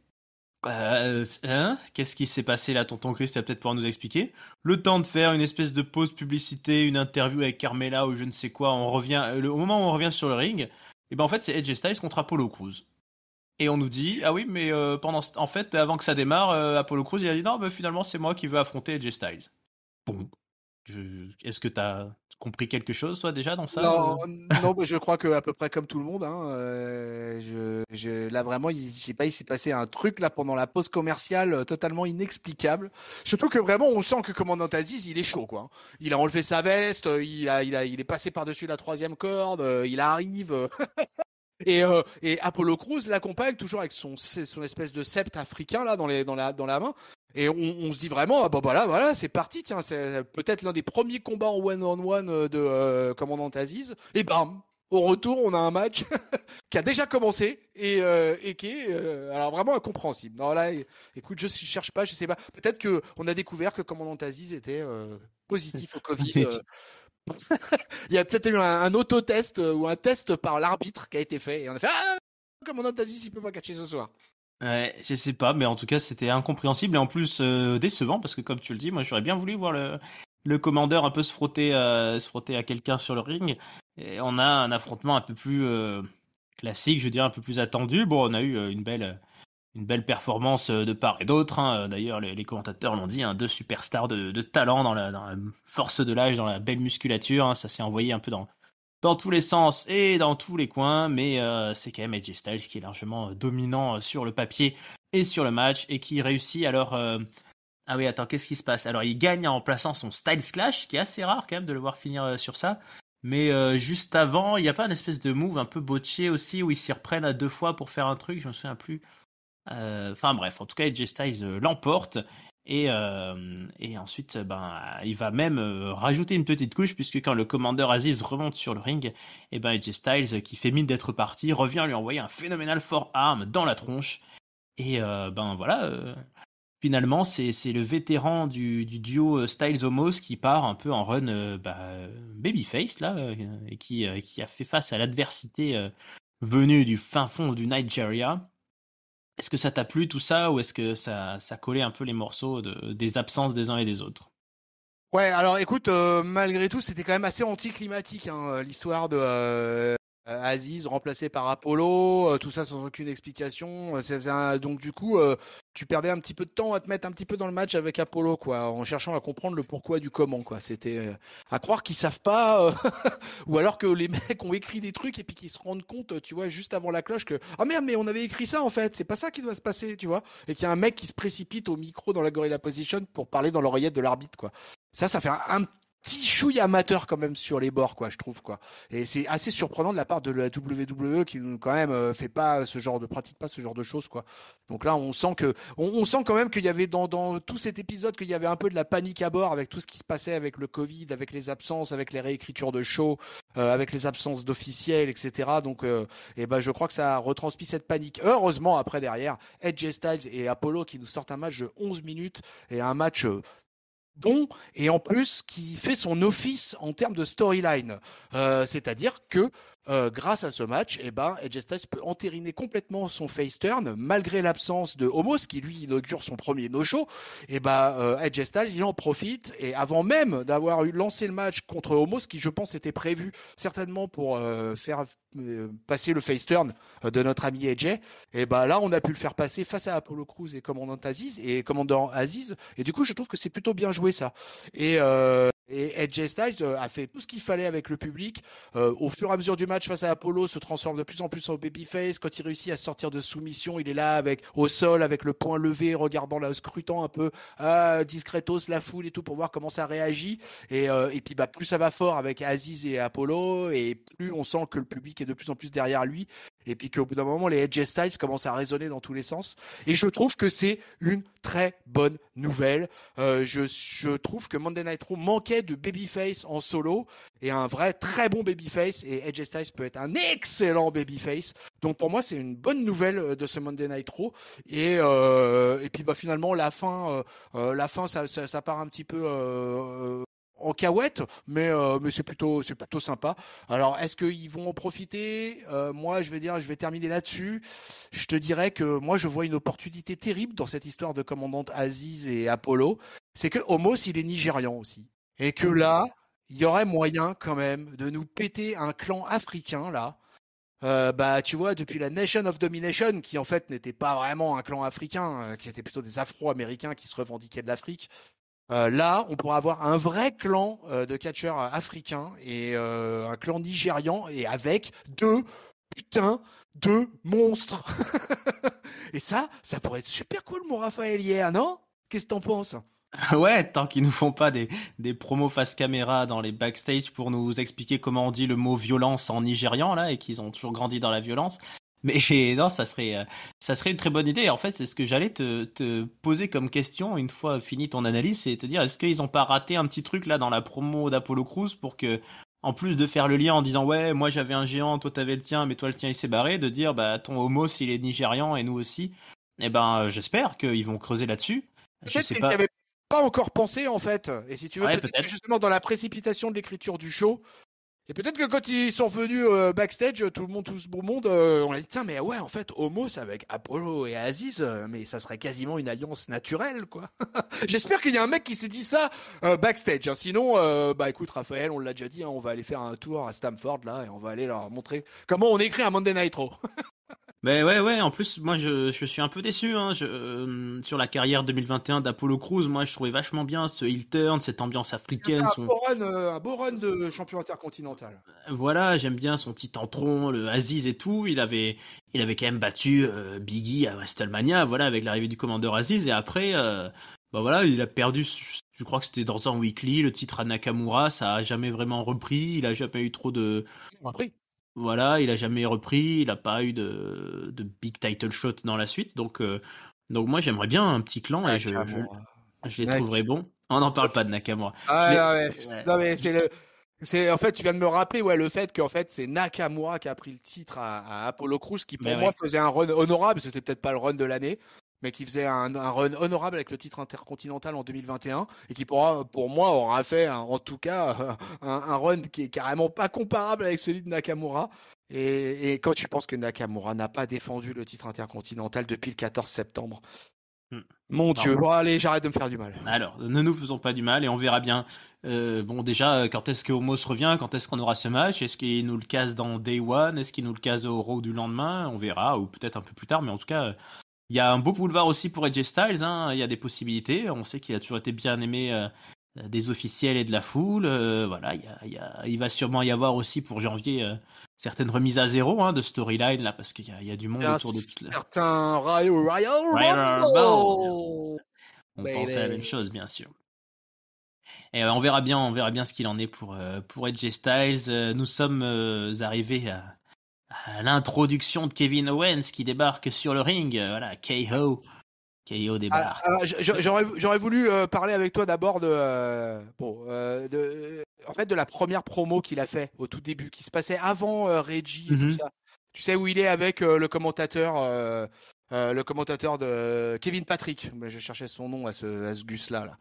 qu'est-ce qui s'est passé là, tonton Chris? Tu vas peut-être pouvoir nous expliquer. Le temps de faire une espèce de pause publicité, une interview avec Carmella ou je ne sais quoi. On revient, au moment où on revient sur le ring, et ben en fait c'est AJ Styles contre Apollo Crews. Et on nous dit ah oui mais en fait avant que ça démarre, Apollo Crews il a dit non bah, finalement c'est moi qui veux affronter AJ Styles. Bon, Est-ce que tu as compris quelque chose, toi, déjà, dans ça Non, non, je crois que à peu près comme tout le monde. Hein, là vraiment, je sais pas, il s'est passé un truc là pendant la pause commerciale totalement inexplicable. Surtout que vraiment, on sent que Commandant Aziz, il est chaud, quoi. Hein. Il a enlevé sa veste, il est passé par-dessus la troisième corde, il arrive. Et Apollo Crews l'accompagne toujours avec son espèce de sceptre africain là dans la main. Et on se dit vraiment, ah bah voilà, c'est parti, tiens, c'est peut-être l'un des premiers combats en one-on-one de Commandant Aziz. Et bam, au retour, on a un match qui a déjà commencé et qui est alors vraiment incompréhensible. Non là, écoute, je cherche pas, je sais pas. Peut-être que on a découvert que Commandant Aziz était positif au Covid. Il y a peut-être eu un autotest ou un test par l'arbitre qui a été fait et on a fait Commandant Aziz il peut pas catcher ce soir. Ouais, je sais pas, mais en tout cas, c'était incompréhensible et en plus décevant parce que, comme tu le dis, moi, j'aurais bien voulu voir le commandeur un peu se frotter à quelqu'un sur le ring. Et on a un affrontement un peu plus classique, je veux dire, un peu plus attendu. Bon, on a eu une belle performance de part et d'autre. Hein. D'ailleurs, les commentateurs l'ont dit, hein, deux superstars de talent dans la force de l'âge, dans la belle musculature. Hein. Ça s'est envoyé un peu dans tous les sens et dans tous les coins, mais c'est quand même AJ Styles qui est largement dominant sur le papier et sur le match et qui réussit alors... Ah oui, attends, qu'est-ce qui se passe? Alors, il gagne en plaçant son Styles Clash, qui est assez rare quand même de le voir finir sur ça. Mais juste avant, il n'y a pas une espèce de move un peu botché aussi où ils s'y reprennent à deux fois pour faire un truc, je me souviens plus. Enfin bref, en tout cas, AJ Styles l'emporte. Et ensuite, il va même rajouter une petite couche, puisque quand le commandeur Aziz remonte sur le ring, et ben AJ Styles, qui fait mine d'être parti, revient lui envoyer un phénoménal forearm dans la tronche. Et voilà, finalement, c'est le vétéran du duo Styles-Omos qui part un peu en run babyface, là, et qui a fait face à l'adversité venue du fin fond du Nigeria. Est-ce que ça t'a plu tout ça ou est-ce que ça collait un peu les morceaux des absences des uns et des autres? Ouais, alors écoute, malgré tout, c'était quand même assez anticlimatique, hein, l'histoire de Aziz remplacé par Apollo, tout ça sans aucune explication. Donc du coup, tu perdais un petit peu de temps à te mettre un petit peu dans le match avec Apollo, quoi, en cherchant à comprendre le pourquoi du comment, quoi. C'était à croire qu'ils savent pas, ou alors que les mecs ont écrit des trucs et puis qu'ils se rendent compte, tu vois, juste avant la cloche que ah merde, mais on avait écrit ça en fait, c'est pas ça qui doit se passer, tu vois, et qu'il y a un mec qui se précipite au micro dans la Gorilla Position pour parler dans l'oreillette de l'arbitre, quoi. Ça fait un petit chouille amateur quand même sur les bords, quoi, je trouve, quoi. Et c'est assez surprenant de la part de la WWE qui quand même pratique pas ce genre de choses, quoi. Donc là, on sent quand même qu'il y avait dans tout cet épisode qu'il y avait un peu de la panique à bord avec tout ce qui se passait avec le Covid, avec les absences, avec les réécritures de shows, avec les absences d'officiels, etc. Donc, je crois que ça a retransmis cette panique. Heureusement, après derrière, Edge Styles et Apollo qui nous sortent un match de 11 minutes et un match bon et en plus qui fait son office en termes de storyline. C'est-à-dire que grâce à ce match, Edge Styles peut entériner complètement son face turn malgré l'absence de Omos qui lui inaugure son premier no-show. Edge Styles il en profite et avant même d'avoir lancé le match contre Omos qui je pense était prévu certainement pour faire passer le face turn de notre ami AJ, et là on a pu le faire passer face à Apollo Crews et Commandant Aziz et du coup je trouve que c'est plutôt bien joué ça et AJ Styles a fait tout ce qu'il fallait avec le public au fur et à mesure du match face à Apollo se transforme de plus en plus en babyface. Quand il réussit à sortir de soumission, il est là au sol avec le poing levé regardant scrutant un peu discretos la foule et tout pour voir comment ça réagit et puis plus ça va fort avec Aziz et Apollo et plus on sent que le public est de plus en plus derrière lui et puis qu'au bout d'un moment les Edge Styles commencent à résonner dans tous les sens et je trouve que c'est une très bonne nouvelle. Je trouve que Monday Night Raw manquait de babyface en solo et un vrai très bon babyface et Edge Styles peut être un excellent babyface. Donc pour moi c'est une bonne nouvelle de ce Monday Night Raw et puis finalement la fin ça part un petit peu en cahuète, mais c'est plutôt sympa. Alors, est-ce qu'ils vont en profiter? Moi, je vais terminer là-dessus. Je te dirais que moi, je vois une opportunité terrible dans cette histoire de commandante Aziz et Apollo. C'est que Omos, il est nigérian aussi. Et que là, il y aurait moyen quand même de nous péter un clan africain, là. Tu vois, depuis la Nation of Domination, qui en fait n'était pas vraiment un clan africain, qui était plutôt des Afro-Américains qui se revendiquaient de l'Afrique. Là, on pourrait avoir un vrai clan de catcheurs africains et un clan nigérian et avec deux putains de monstres. Et ça pourrait être super cool, mon Raphaël hier, non? Qu'est-ce que t'en penses? Ouais, tant qu'ils nous font pas des promos face caméra dans les backstage pour nous expliquer comment on dit le mot violence en nigérian là et qu'ils ont toujours grandi dans la violence. Mais non, ça serait une très bonne idée. En fait, c'est ce que j'allais te poser comme question une fois fini ton analyse, c'est te dire est-ce qu'ils ont pas raté un petit truc là dans la promo d'Apollo Crews pour que, en plus de faire le lien en disant ouais, moi j'avais un géant, toi t'avais le tien, mais toi le tien il s'est barré, de dire bah ton homos il est nigérian et nous aussi. Eh ben, j'espère qu'ils vont creuser là-dessus. Je Peut-être sais qu'ils n'y pas. avaient pas encore pensé, en fait. Et si tu veux, Ouais, peut-être que peut-être. justement, dans la précipitation de l'écriture du show, et peut-être que quand ils sont venus backstage, tout ce beau monde, on a dit, tiens, mais ouais, en fait, Homos avec Apollo et Aziz, mais ça serait quasiment une alliance naturelle, quoi. J'espère qu'il y a un mec qui s'est dit ça backstage. Hein. Sinon, bah écoute, Raphaël, on l'a déjà dit, hein, on va aller faire un tour à Stamford, là, et on va aller leur montrer comment on écrit un Monday Nitro. Mais ouais, ouais, en plus, moi, je suis un peu déçu, hein, sur la carrière 2021 d'Apollo Crews. Moi, je trouvais vachement bien ce heel turn, cette ambiance africaine, Un beau run de champion intercontinental. voilà, j'aime bien son Titantron, le Aziz et tout. Il avait quand même battu, Biggie à WrestleMania, voilà, avec l'arrivée du commandeur Aziz. Et après, bah voilà, il a perdu, je crois que c'était dans un weekly, le titre à Nakamura, ça a jamais vraiment repris. Il a jamais eu trop de, Après, voilà, il a jamais repris, il a pas eu de big title shot dans la suite, donc moi j'aimerais bien un petit clan et Nakamura. je les trouverais bons. On n'en parle pas de Nakamura. Je Ah, les, non, mais, ouais, non, mais c'est en fait, tu viens de me rappeler, ouais, le fait qu'en fait, c'est Nakamura qui a pris le titre à Apollo Crews, qui pour mais moi ouais. faisait un run honorable, c'était peut-être pas le run de l'année, mais qui faisait un run honorable avec le titre intercontinental en 2021, et qui pour moi, aura fait, en tout cas, un run qui est carrément pas comparable avec celui de Nakamura. Et quand tu penses que Nakamura n'a pas défendu le titre intercontinental depuis le 14 septembre, Hmm. mon Non. Dieu, bon, allez, j'arrête de me faire du mal. Alors, ne nous faisons pas du mal et on verra bien. Bon, déjà, quand est-ce que Homos revient? Quand est-ce qu'on aura ce match? Est-ce qu'il nous le casse dans Day One? Est-ce qu'il nous le casse au Raw du lendemain? On verra, ou peut-être un peu plus tard, mais en tout cas, il y a un beau boulevard aussi pour AJ Styles, hein. Il y a des possibilités. On sait qu'il a toujours été bien aimé, des officiels et de la foule. Voilà, il va sûrement y avoir aussi pour janvier, certaines remises à zéro, hein, de storyline là, parce qu'il y a du monde Un autour de toute la. certain Royal Royal Rumble. Rumble, On pensait à la même baby. chose, bien sûr. Et on verra bien ce qu'il en est pour AJ Styles. Nous sommes, arrivés à l'introduction de Kevin Owens qui débarque sur le ring. Voilà, KO débarque. Alors, j'aurais voulu parler avec toi d'abord en fait, de la première promo qu'il a fait au tout début, qui se passait avant Reggie et tout Mhm. ça. Tu sais où il est avec le commentateur de Kevin Patrick. Je cherchais son nom à ce Gus là.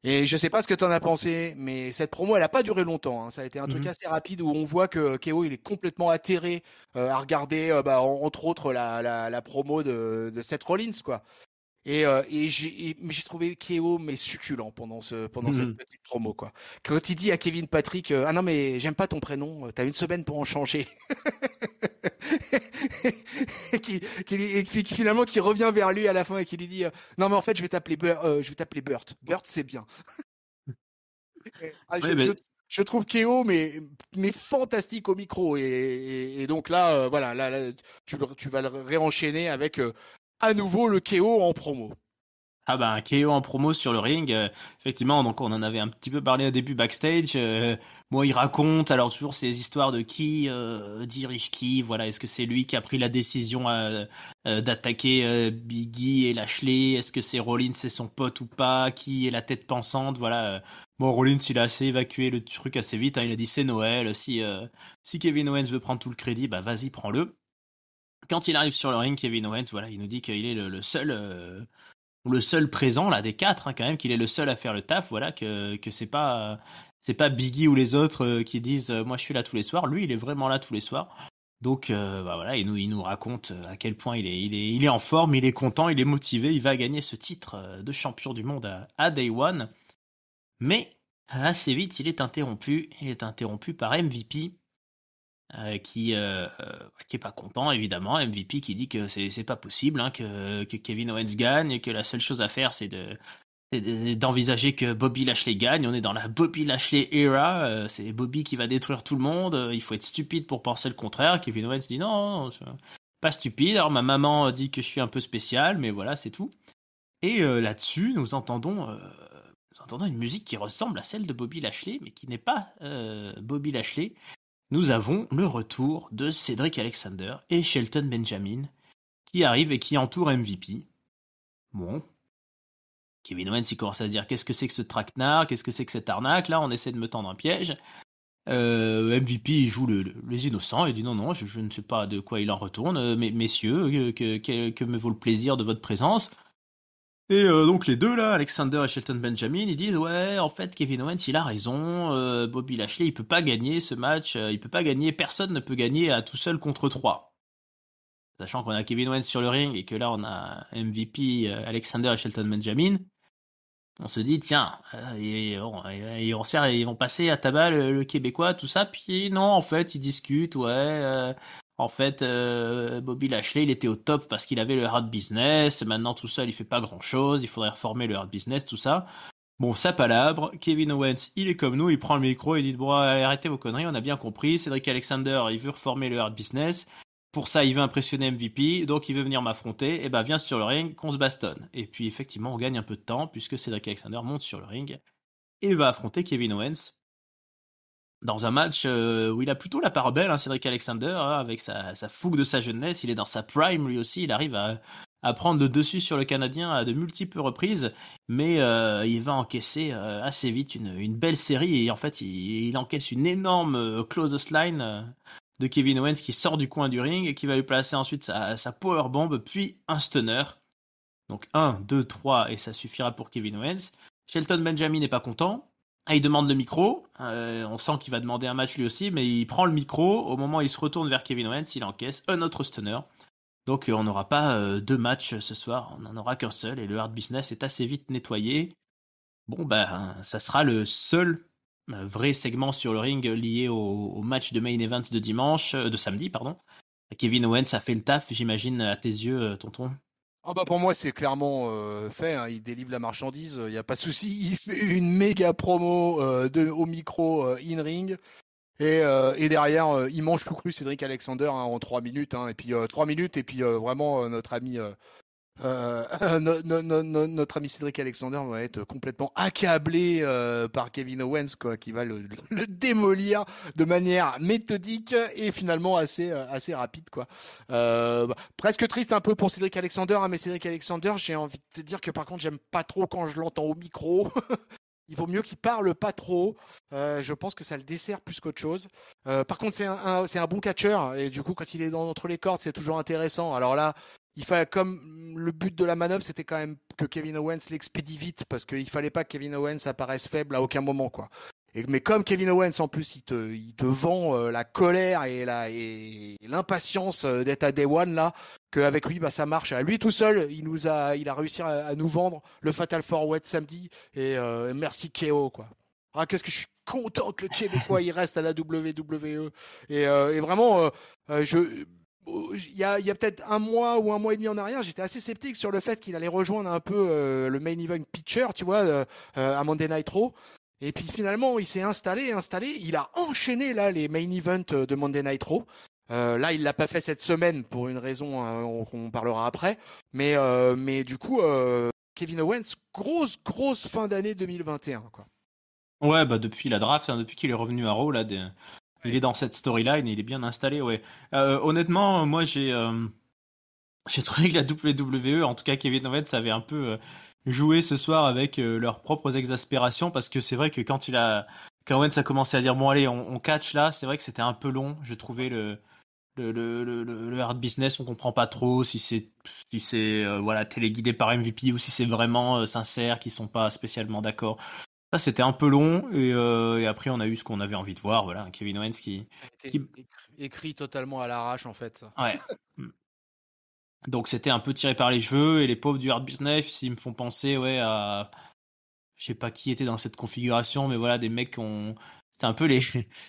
Et je sais pas ce que t'en as pensé, mais cette promo, elle a pas duré longtemps. Hein. Ça a été un truc Mhm. assez rapide où on voit que KO, il est complètement atterré à regarder, entre autres, la promo de Seth Rollins, quoi. Mais j'ai trouvé KO mais succulent pendant cette Mhm. petite promo, quoi. Quand il dit à Kevin Patrick, ah non mais j'aime pas ton prénom, t'as une semaine pour en changer. Et puis finalement qui revient vers lui à la fin et qui lui dit, non mais en fait je vais t'appeler Burt. Burt c'est bien. Ah, Ouais, mais je trouve Keo mais fantastique au micro et donc là voilà là, tu vas le réenchaîner avec à nouveau le Keo en promo. ah bah KO en promo sur le ring, effectivement, donc on en avait un petit peu parlé au début backstage. Moi, il raconte alors toujours ces histoires de qui dirige qui. Voilà, est-ce que c'est lui qui a pris la décision, d'attaquer, Biggie et Lashley? Est-ce que c'est Rollins, c'est son pote ou pas? Qui est la tête pensante? Voilà. Bon, Rollins, il a assez évacué le truc assez vite, hein. Il a dit c'est Noël. Si Kevin Owens veut prendre tout le crédit, bah vas-y, prends-le. Quand il arrive sur le ring, Kevin Owens, voilà, il nous dit qu'il est le seul présent là des quatre, hein, quand même, qu'il est le seul à faire le taf. Voilà, que c'est pas Biggie ou les autres, qui disent, moi je suis là tous les soirs. Lui, il est vraiment là tous les soirs. Donc, bah voilà, il nous raconte, à quel point il est en forme, il est content, il est motivé, il va gagner ce titre, de champion du monde à Day One. Mais assez vite, il est interrompu par MVP, qui est pas content, évidemment. MVP qui dit que c'est pas possible, hein, que Kevin Owens gagne et que la seule chose à faire c'est c'est d'envisager que Bobby Lashley gagne. On est dans la Bobby Lashley era. C'est Bobby qui va détruire tout le monde. Il faut être stupide pour penser le contraire. Kevin Owens dit non, pas stupide. Alors ma maman dit que je suis un peu spécial, mais voilà, c'est tout. Et là-dessus, nous entendons une musique qui ressemble à celle de Bobby Lashley, mais qui n'est pas Bobby Lashley. Nous avons le retour de Cedric Alexander et Shelton Benjamin qui arrivent et qui entourent MVP. Bon. Kevin Owens, il commence à se dire qu'est-ce que c'est que ce traquenard, qu'est-ce que c'est que cette arnaque, là on essaie de me tendre un piège. MVP il joue les innocents, il dit non, je ne sais pas de quoi il en retourne, messieurs, que me vaut le plaisir de votre présence. Et donc les deux là, Alexander et Shelton Benjamin, ils disent ouais, en fait Kevin Owens il a raison, Bobby Lashley il peut pas gagner ce match, il peut pas gagner, personne ne peut gagner à tout seul contre 3. Sachant qu'on a Kevin Owens sur le ring et que là on a MVP, Alexander et Shelton Benjamin, on se dit tiens, ils vont passer à tabac le Québécois, tout ça, puis non en fait ils discutent, ouais. En fait, Bobby Lashley, il était au top parce qu'il avait le hard business. Maintenant, tout seul, il fait pas grand-chose. Il faudrait reformer le hard business, tout ça. Bon, ça palabre. Kevin Owens, il est comme nous. Il prend le micro et il dit bon, arrêtez vos conneries. On a bien compris. Cedric Alexander, il veut reformer le hard business. Pour ça, il veut impressionner MVP. Donc, il veut venir m'affronter. Et ben, viens sur le ring, qu'on se bastonne. Et puis, effectivement, on gagne un peu de temps puisque Cedric Alexander monte sur le ring et va affronter Kevin Owens. Dans un match où il a plutôt la part belle, hein, Cedric Alexander, hein, avec sa fougue de sa jeunesse, il est dans sa prime lui aussi, il arrive à prendre le dessus sur le Canadien à de multiples reprises, mais il va encaisser assez vite une belle série, et en fait il encaisse une énorme clothesline de Kevin Owens qui sort du coin du ring et qui va lui placer ensuite sa powerbomb, puis un stunner. Donc 1, 2, 3, et ça suffira pour Kevin Owens. Shelton Benjamin n'est pas content. Il demande le micro, on sent qu'il va demander un match lui aussi, mais il prend le micro, au moment où il se retourne vers Kevin Owens, il encaisse un autre stunner. Donc on n'aura pas 2 matchs ce soir, on n'en aura qu'un seul, et le hard business est assez vite nettoyé. Bon ben, ça sera le seul vrai segment sur le ring lié au match de main event de samedi, pardon. Kevin Owens a fait le taf, j'imagine, à tes yeux, tonton. Ah bah pour moi c'est clairement fait, hein. Il délivre la marchandise, il y a pas de souci. Il fait une méga promo au micro in-ring et derrière il mange tout cru Cédric Alexander, hein, en 3 minutes, hein, et puis 3 minutes et puis vraiment notre ami notre ami Cédric Alexander va être complètement accablé par Kevin Owens, quoi, qui va le démolir de manière méthodique et finalement assez rapide, quoi. Presque triste un peu pour Cédric Alexander, hein, mais Cédric Alexander, j'ai envie de te dire que par contre j'aime pas trop quand je l'entends au micro. Il vaut mieux qu'il parle pas trop. Je pense que ça le dessert plus qu'autre chose. Par contre, c'est un bon catcheur et du coup, quand il est entre les cordes, c'est toujours intéressant. Alors là, il fallait, comme le but de la manœuvre, c'était quand même que Kevin Owens l'expédie vite parce qu'il fallait pas que Kevin Owens apparaisse faible à aucun moment, quoi. Mais comme Kevin Owens en plus, il te vend la colère et l'impatience d'être à Day One là, qu'avec lui bah ça marche. À lui tout seul, il a réussi à nous vendre le Fatal 4-Way samedi et merci KO, quoi. Ah, qu'est-ce que je suis content que le Québécois il reste à la WWE et vraiment il y a peut-être un mois ou un mois et demi en arrière, j'étais assez sceptique sur le fait qu'il allait rejoindre un peu le main event pitcher, tu vois, à Monday Night Raw. Et puis finalement, il s'est installé. Il a enchaîné là les main events de Monday Night Raw. Là, il l'a pas fait cette semaine pour une raison qu'on parlera après. Mais du coup, Kevin Owens, grosse fin d'année 2021, quoi. Ouais, bah depuis la draft, hein, depuis qu'il est revenu à Raw, là, il est dans cette storyline, il est bien installé, ouais. Honnêtement, moi j'ai trouvé que la WWE, en tout cas Kevin Owens, avait un peu joué ce soir avec leurs propres exaspérations, parce que c'est vrai que quand Owens a commencé à dire bon allez, on catch là, c'est vrai que c'était un peu long. Je trouvais le hard business, on comprend pas trop si c'est voilà téléguidé par MVP ou si c'est vraiment sincère, qu'ils sont pas spécialement d'accord. Ça, c'était un peu long et après on a eu ce qu'on avait envie de voir. Voilà, Kevin Owens Ça a été écrit totalement à l'arrache en fait. Ouais. Donc c'était un peu tiré par les cheveux et les pauvres du hard business, ils me font penser ouais à je sais pas qui était dans cette configuration, mais voilà des mecs c'était un peu les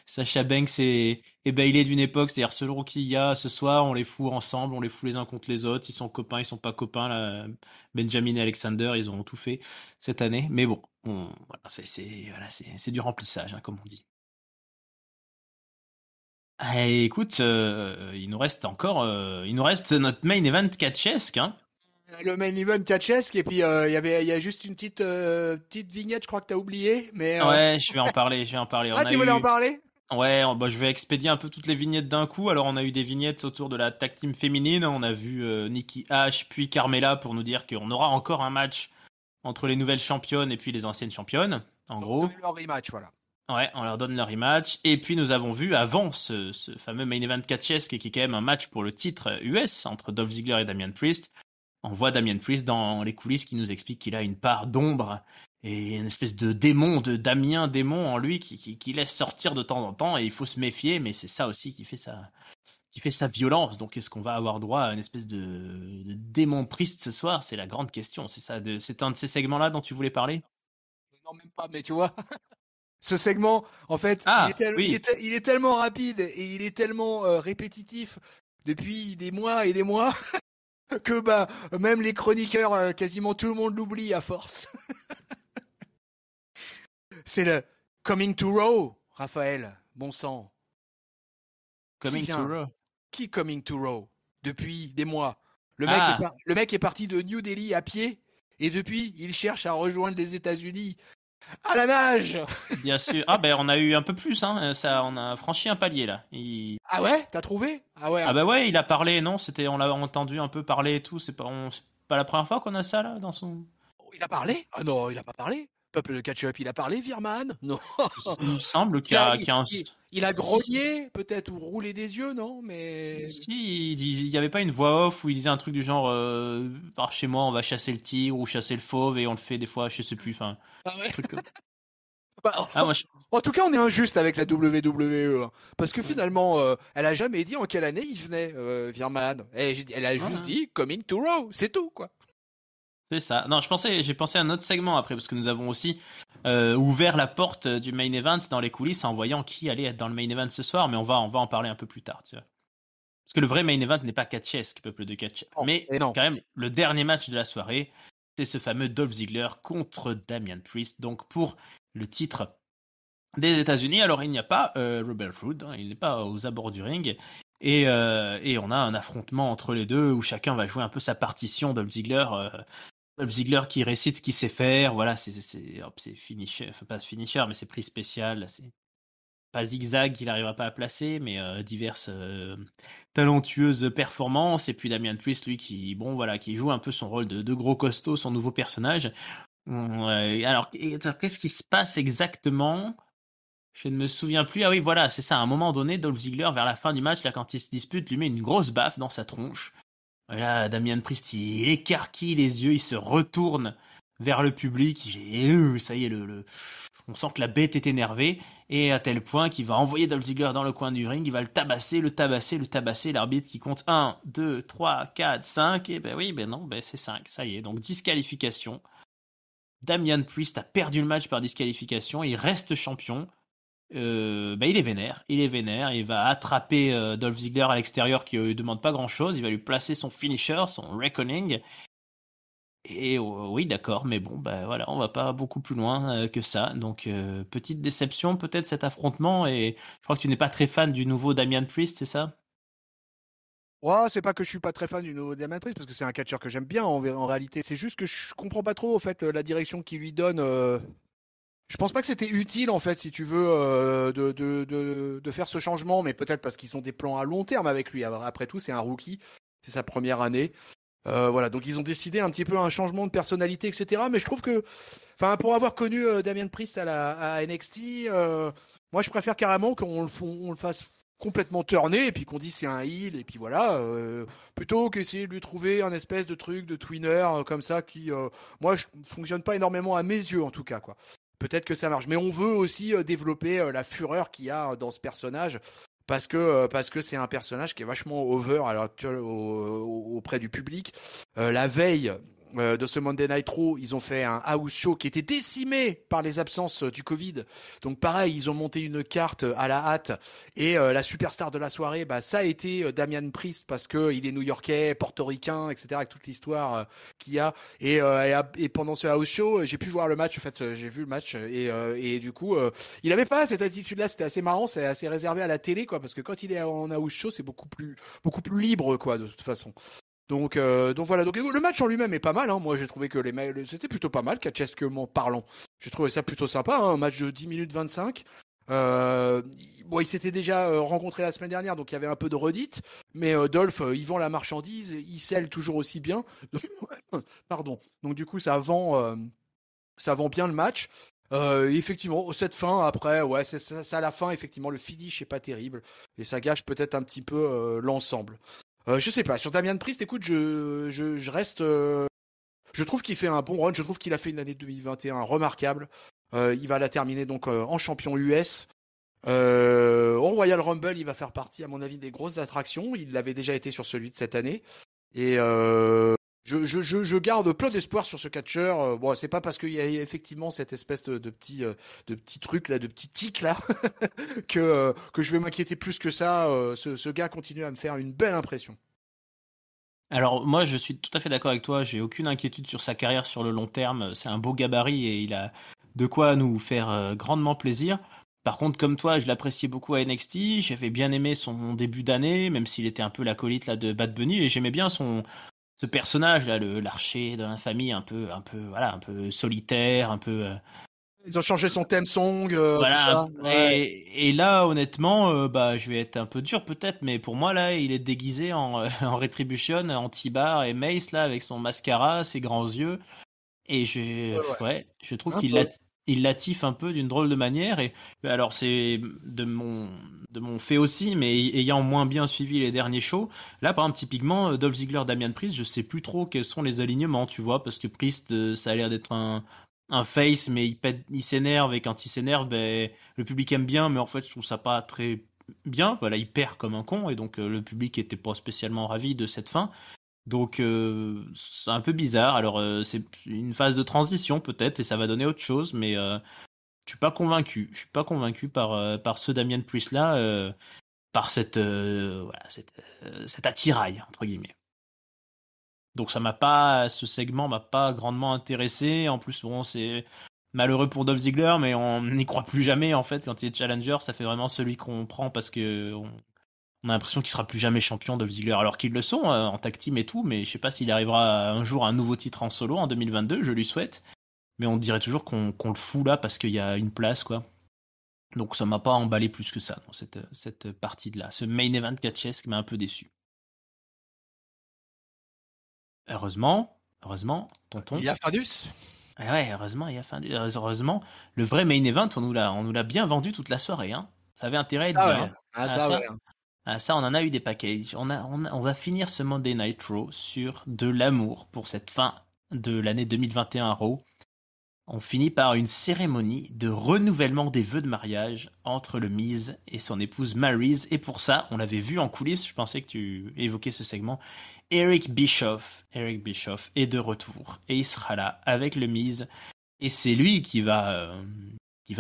Sasha Banks et Bayley d'une époque, c'est-à-dire selon qui il y a ce soir, on les fout ensemble, on les fout les uns contre les autres, ils sont copains, ils sont pas copains là. Benjamin et Alexander, ils ont tout fait cette année, mais bon, voilà, c'est du remplissage, hein, comme on dit. Écoute, il nous reste notre main event catchesque, hein. Le main event catchesque et puis il y a juste une petite vignette, je crois que t'as oublié, mais Ouais, je vais en parler. tu voulais en parler? Ouais, bah, je vais expédier un peu toutes les vignettes d'un coup. Alors, on a eu des vignettes autour de la tag team féminine. On a vu Nikki Ash puis Carmella pour nous dire qu'on aura encore un match entre les nouvelles championnes et puis les anciennes championnes, en gros. Leur rematch, voilà. Ouais, on leur donne leur rematch. Et puis, nous avons vu avant ce fameux main event catchesque qui est quand même un match pour le titre US entre Dolph Ziggler et Damian Priest. On voit Damian Priest dans les coulisses qui nous explique qu'il a une part d'ombre et une espèce de démon, de Damien démon en lui qui laisse sortir de temps en temps et il faut se méfier, mais c'est ça aussi qui fait sa violence. Donc est-ce qu'on va avoir droit à une espèce de démon Priest ce soir? C'est la grande question. C'est un de ces segments-là dont tu voulais parler? Non, même pas, mais tu vois, ce segment, en fait, Ah, oui, il est tellement rapide et il est tellement répétitif depuis des mois et des mois que bah même les chroniqueurs, quasiment tout le monde l'oublie à force. C'est le Coming to Raw, Raphaël, bon sang. Qui Coming to vient? Raw. Qui Coming to Raw? Depuis des mois. Ah, Le mec est parti de New Delhi à pied et depuis, il cherche à rejoindre les États-Unis à la nage. bien sûr. Ah ben on a eu un peu plus, hein. Ça, on a franchi un palier là. Ah ouais, t'as trouvé? Ah ouais. Ah bah ouais, il a parlé, non? On l'a entendu un peu parler et tout. C'est pas la première fois qu'on a ça là dans son. Il a parlé? Ah non, il a pas parlé. Peuple de catch-up, il a parlé, Virman? Non. Il me semble Il a, qu'il y a un. il a Si, si, grogné, peut-être, ou roulé des yeux, non? Mais. si, il y avait pas une voix off où il disait un truc du genre par chez moi on va chasser le tigre ou chasser le fauve et on le fait des fois, je sais plus, enfin, Ah un ouais. truc comme. Bah, Ah moi en tout cas, on est injuste avec la WWE, hein, parce que finalement, elle a jamais dit en quelle année il venait, Virman. Elle a juste ouais, dit Coming to Raw, c'est tout, quoi. c'est ça. Non, j'ai pensé à un autre segment après parce que nous avons aussi ouvert la porte du main event dans les coulisses en voyant qui allait être dans le main event ce soir, mais on va en parler un peu plus tard, tu vois. Parce que le vrai main event n'est pas catchesque, peuple de catch. Non, Mais et non. quand même, le dernier match de la soirée, c'est ce fameux Dolph Ziggler contre Damian Priest. Donc pour le titre des États-Unis, alors il n'y a pas Robert Roode, hein, il n'est pas aux abords du ring. Et on a un affrontement entre les deux où chacun va jouer un peu sa partition. Dolph Ziggler qui récite ce qu'il sait faire. Voilà, c'est finisher, enfin pas finisher, mais c'est prix spécial. Là, c'est pas zigzag qu'il n'arrivera pas à placer, mais diverses talentueuses performances. Et puis Damian Priest, lui, qui joue un peu son rôle de gros costaud, son nouveau personnage. Alors, qu'est-ce qui se passe exactement? Je ne me souviens plus. Ah oui, voilà, c'est ça. À un moment donné, Dolph Ziggler, vers la fin du match, là, quand il se dispute, lui met une grosse baffe dans sa tronche. Et là, Damian Priest, il écarquille les yeux, il se retourne vers le public. Ça y est, on sent que la bête est énervée. Et à tel point qu'il va envoyer Dolph Ziggler dans le coin du ring. Il va le tabasser, le tabasser, le tabasser. L'arbitre qui compte 1, 2, 3, 4, 5. Et ben oui, ben non, ben c'est 5. Ça y est. Donc disqualification. Damian Priest a perdu le match par disqualification. Il reste champion. Il est vénère. Il va attraper Dolph Ziggler à l'extérieur qui lui demande pas grand chose. Il va lui placer son finisher, son Reckoning. Et oui, d'accord, mais bon, bah voilà, on va pas beaucoup plus loin que ça. Donc, petite déception peut-être cet affrontement. Et je crois que tu n'es pas très fan du nouveau Damian Priest, c'est ça? Ouais, c'est pas que je suis pas très fan du nouveau Damian Priest parce que c'est un catcheur que j'aime bien en réalité. C'est juste que je comprends pas trop en fait la direction qu'il lui donne. Je pense pas que c'était utile en fait, si tu veux, de faire ce changement, mais peut-être parce qu'ils ont des plans à long terme avec lui. Après tout, c'est un rookie, c'est sa première année. Voilà, donc ils ont décidé un petit peu un changement de personnalité, etc. Mais je trouve que, enfin, pour avoir connu Damian Priest à NXT, moi je préfère carrément on le fasse complètement turner et puis qu'on dise c'est un heel et puis voilà, plutôt qu'essayer de lui trouver un espèce de truc de twinner comme ça qui, moi, fonctionne pas énormément à mes yeux en tout cas, quoi. Peut-être que ça marche, mais on veut aussi développer la fureur qu'il y a dans ce personnage parce que c'est un personnage qui est vachement over à l'heure actuelle auprès du public. La veille, de ce Monday Night Raw, ils ont fait un house show qui était décimé par les absences du Covid. Donc pareil, ils ont monté une carte à la hâte et la superstar de la soirée, bah ça a été Damian Priest parce que il est new-yorkais, portoricain, etc. avec toute l'histoire qu'il y a. Et pendant ce house show, j'ai pu voir le match. En fait, j'ai vu le match et du coup, il avait pas cette attitude-là. C'était assez marrant, c'est assez réservé à la télé, quoi, parce que quand il est en house show, c'est beaucoup plus libre, quoi, de toute façon. Donc voilà. Donc le match en lui-même est pas mal. Hein. Moi, j'ai trouvé que les mecs, c'était plutôt pas mal, catchesquement parlant. J'ai trouvé ça plutôt sympa. Hein. Un match de 10 minutes 25. Bon, ils s'étaient déjà rencontrés la semaine dernière, donc il y avait un peu de redite. Mais Dolph, il vend la marchandise, il scelle toujours aussi bien. Pardon. Donc du coup, ça vend bien le match. Effectivement, cette fin, après, ouais, c'est ça à la fin, effectivement, le finish est pas terrible. Et ça gâche peut-être un petit peu l'ensemble. Je sais pas, sur Damian Priest, écoute, je reste. Je trouve qu'il fait un bon run, je trouve qu'il a fait une année 2021 remarquable. Il va la terminer donc en champion US. Au Royal Rumble, il va faire partie, à mon avis, des grosses attractions. Il l'avait déjà été sur celui de cette année. Et je garde plein d'espoir sur ce catcheur. Bon, c'est pas parce qu'il y a effectivement cette espèce de petit truc là, de petit tic là, que je vais m'inquiéter plus que ça. Ce gars continue à me faire une belle impression. Alors moi je suis tout à fait d'accord avec toi, j'ai aucune inquiétude sur sa carrière sur le long terme, c'est un beau gabarit et il a de quoi nous faire grandement plaisir. Par contre comme toi je l'appréciais beaucoup à NXT, j'avais bien aimé son début d'année, même s'il était un peu l'acolyte là de Bad Bunny et j'aimais bien ce personnage là, l'archer de l'infamie voilà, un peu solitaire, un peu Ils ont changé son theme song, tout voilà, ça. Ouais. et là, honnêtement, bah, je vais être un peu dur peut-être, mais pour moi, là, il est déguisé en, en Retribution, en T-Bar et Mace, là, avec son mascara, ses grands yeux. Et Ouais, ouais. je trouve Un qu'il peu. il l'atiffe un peu d'une drôle de manière. Et alors, c'est de mon fait aussi, mais ayant moins bien suivi les derniers shows, là, par exemple, typiquement, Dolph Ziggler, Damian Priest, je sais plus trop quels sont les alignements, tu vois, parce que Priest, ça a l'air d'être un face, mais il s'énerve, et quand il s'énerve, ben, le public aime bien, mais en fait, je trouve ça pas très bien. Voilà, il perd comme un con, et donc le public était pas spécialement ravi de cette fin. Donc c'est un peu bizarre. Alors c'est une phase de transition peut-être et ça va donner autre chose, mais je suis pas convaincu. Je suis pas convaincu par ce Damien Priest là, par cette voilà cette attirail entre guillemets. Donc ce segment m'a pas grandement intéressé. En plus bon c'est malheureux pour Dolph Ziggler, mais on n'y croit plus jamais en fait quand il est challenger. Ça fait vraiment celui qu'on prend parce que on a l'impression qu'il sera plus jamais champion de Ziggler, alors qu'ils le sont en tag team et tout, mais je sais pas s'il arrivera un jour à un nouveau titre en solo en 2022, je lui souhaite. Mais on dirait toujours qu'on le fout là parce qu'il y a une place, quoi. Donc ça m'a pas emballé plus que ça dans cette partie de là. Ce main event catchesque m'a un peu déçu. Heureusement, tonton. Il y a Fadus. Ah ouais, heureusement, il y a fin. Heureusement, le vrai main event, on nous l'a bien vendu toute la soirée, hein. Ça avait intérêt à être Ah dit, ouais. hein. Ah Ah ça ouais. ça, Ah, ça, on en a eu des packages. On va finir ce Monday Night Raw sur de l'amour pour cette fin de l'année 2021 à Raw. On finit par une cérémonie de renouvellement des vœux de mariage entre le Miz et son épouse Maryse. Et pour ça, on l'avait vu en coulisses, je pensais que tu évoquais ce segment. Eric Bischoff est de retour. Et il sera là avec le Miz. Et c'est lui qui va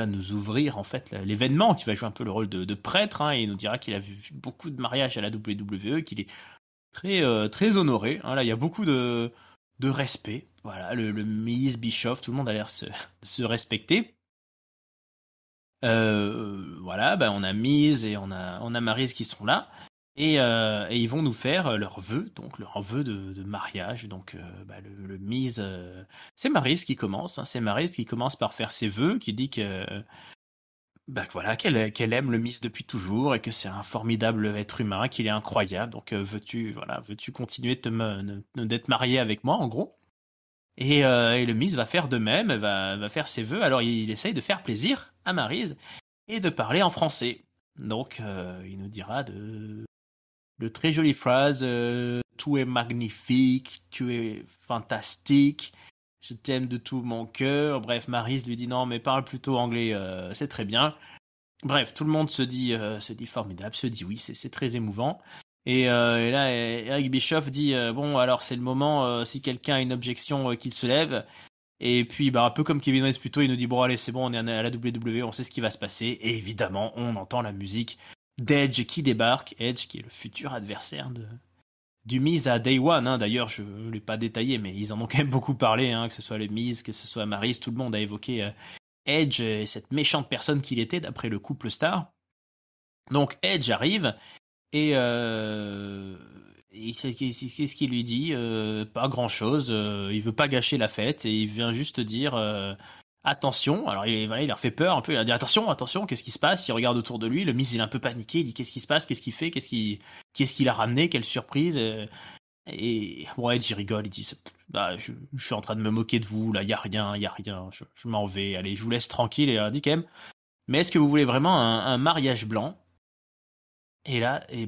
nous ouvrir en fait l'événement, qui va jouer un peu le rôle de prêtre, hein, et il nous dira qu'il a vu beaucoup de mariages à la WWE, qu'il est très honoré. Hein, là, il y a beaucoup de respect. Voilà, le Miz, Bischoff, tout le monde a l'air se respecter. Voilà, ben on a Miz et on a Maryse qui sont là. Et ils vont nous faire leurs vœux, donc leurs vœux de mariage. Donc le Miz, c'est Maryse qui commence. Hein, c'est Maryse qui commence par faire ses vœux, qui dit que voilà qu'elle aime le Miz depuis toujours et que c'est un formidable être humain, qu'il est incroyable. Donc veux-tu continuer d'être marié avec moi en gros? Et le Miz va faire de même, va faire ses vœux. Alors il essaye de faire plaisir à Maryse et de parler en français. Donc il nous dira de très jolies phrases. Tout est magnifique, tu es fantastique, je t'aime de tout mon cœur. Bref, Maryse lui dit non, mais parle plutôt anglais, c'est très bien. Bref, tout le monde se dit formidable, se dit oui, c'est très émouvant. Et là, Eric Bischoff dit bon, alors c'est le moment, si quelqu'un a une objection, qu'il se lève. Et puis, un peu comme Kevin Owens plus tôt, il nous dit bon, allez, c'est bon, on est à la WWE, on sait ce qui va se passer. Et évidemment, on entend la musique d'Edge qui débarque. Edge qui est le futur adversaire du Miz à Day One. Hein. D'ailleurs, je ne l'ai pas détaillé, mais ils en ont quand même beaucoup parlé, hein, que ce soit le Miz, que ce soit Maryse, tout le monde a évoqué Edge et cette méchante personne qu'il était d'après le couple star. Donc Edge arrive. Et qu'est-ce qu'il lui dit pas grand-chose. Il veut pas gâcher la fête et il vient juste dire attention. Alors il leur fait peur un peu. Il a dit attention, qu'est-ce qui se passe? Il regarde autour de lui. Le Miz il est un peu paniqué. Il dit qu'est-ce qui se passe? Qu'est-ce qu'il fait? Qu'est-ce qu'il a ramené? Quelle surprise? Et bon, Edge il rigole. Il dit je suis en train de me moquer de vous. Là, il y a rien. Je m'en vais. Allez, je vous laisse tranquille. Et il dit quand même. Mais est-ce que vous voulez vraiment un mariage blanc? Et là, et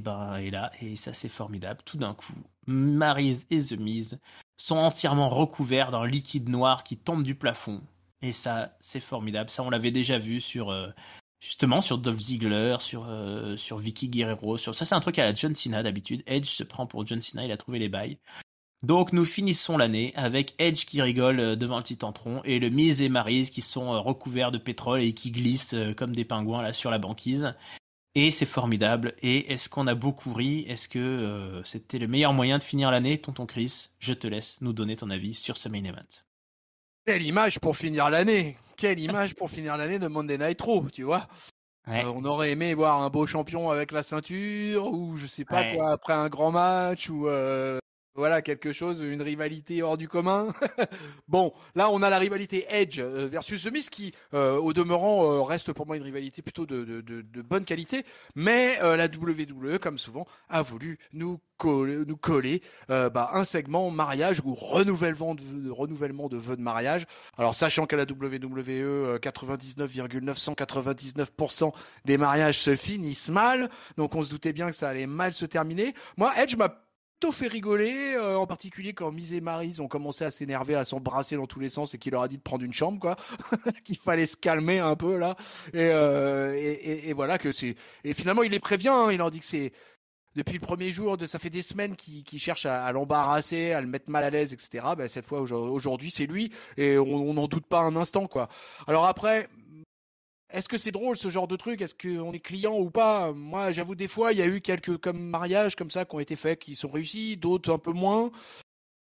ça c'est formidable. Tout d'un coup, Maryse et The Miz sont entièrement recouverts d'un liquide noir qui tombe du plafond. Et ça, c'est formidable. Ça, on l'avait déjà vu justement sur Dolph Ziggler, sur Vicky Guerrero. Ça, c'est un truc à la John Cena d'habitude. Edge se prend pour John Cena, il a trouvé les bails. Donc nous finissons l'année avec Edge qui rigole devant le Titantron et le Miz et Maryse qui sont recouverts de pétrole et qui glissent comme des pingouins là sur la banquise. Et c'est formidable. Et est-ce qu'on a beaucoup ri? Est-ce que c'était le meilleur moyen de finir l'année? Tonton Chris, je te laisse nous donner ton avis sur ce main event. Quelle image pour finir l'année! Quelle image pour finir l'année de Monday Night Raw, tu vois? Ouais. On aurait aimé voir un beau champion avec la ceinture, ou je sais pas Ouais. quoi, après un grand match, ou voilà, quelque chose, une rivalité hors du commun. Bon, là, on a la rivalité Edge versus The Miz qui, au demeurant, reste pour moi une rivalité plutôt de bonne qualité. Mais la WWE, comme souvent, a voulu nous coller un segment mariage ou renouvellement de vœux de mariage. Alors, sachant qu'à la WWE, 99,999% des mariages se finissent mal, donc on se doutait bien que ça allait mal se terminer. Moi, Edge m'a plutôt fait rigoler, en particulier quand Miz et Maryse ont commencé à s'énerver, à s'embrasser dans tous les sens et qu'il leur a dit de prendre une chambre, quoi, qu'il fallait se calmer un peu là. Et voilà que c'est. Et finalement, il les prévient, hein, il leur dit que c'est depuis le premier jour, ça fait des semaines qu'il cherche à l'embarrasser, à le mettre mal à l'aise, etc. Ben, cette fois, aujourd'hui, c'est lui et on n'en doute pas un instant, quoi. Alors après. Est-ce que c'est drôle ce genre de truc? Est-ce qu'on est client ou pas? Moi, j'avoue, des fois, il y a eu quelques comme mariages comme ça qui ont été faits, qui sont réussis, d'autres un peu moins.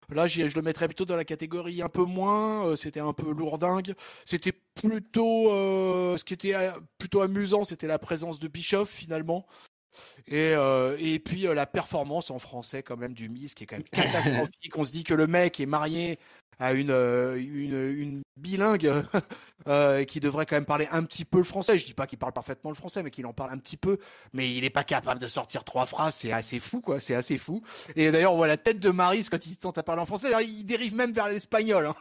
Là, je le mettrais plutôt dans la catégorie un peu moins. C'était un peu lourdingue. C'était plutôt, ce qui était plutôt amusant, c'était la présence de Bischoff finalement. Et puis la performance en français quand même du Miz qui est quand même catastrophique. On se dit que le mec est marié à une bilingue qui devrait quand même parler un petit peu le français. Je dis pas qu'il parle parfaitement le français, mais qu'il en parle un petit peu. Mais il est pas capable de sortir 3 phrases. C'est assez fou, quoi. C'est assez fou. Et d'ailleurs, on voit la tête de Maryse quand il tente à parler en français. Alors, il dérive même vers l'espagnol. Hein.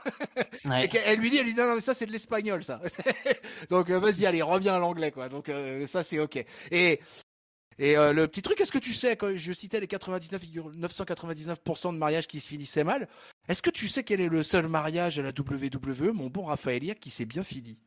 Ouais. Et elle lui dit non, mais ça c'est de l'espagnol, ça. Donc vas-y, allez, reviens à l'anglais, quoi. Donc ça c'est ok. Et le petit truc, est-ce que tu sais, quand je citais les 999% de mariages qui se finissaient mal, est-ce que tu sais quel est le seul mariage à la WWE, mon bon Raphaël Yac, qui s'est bien fini?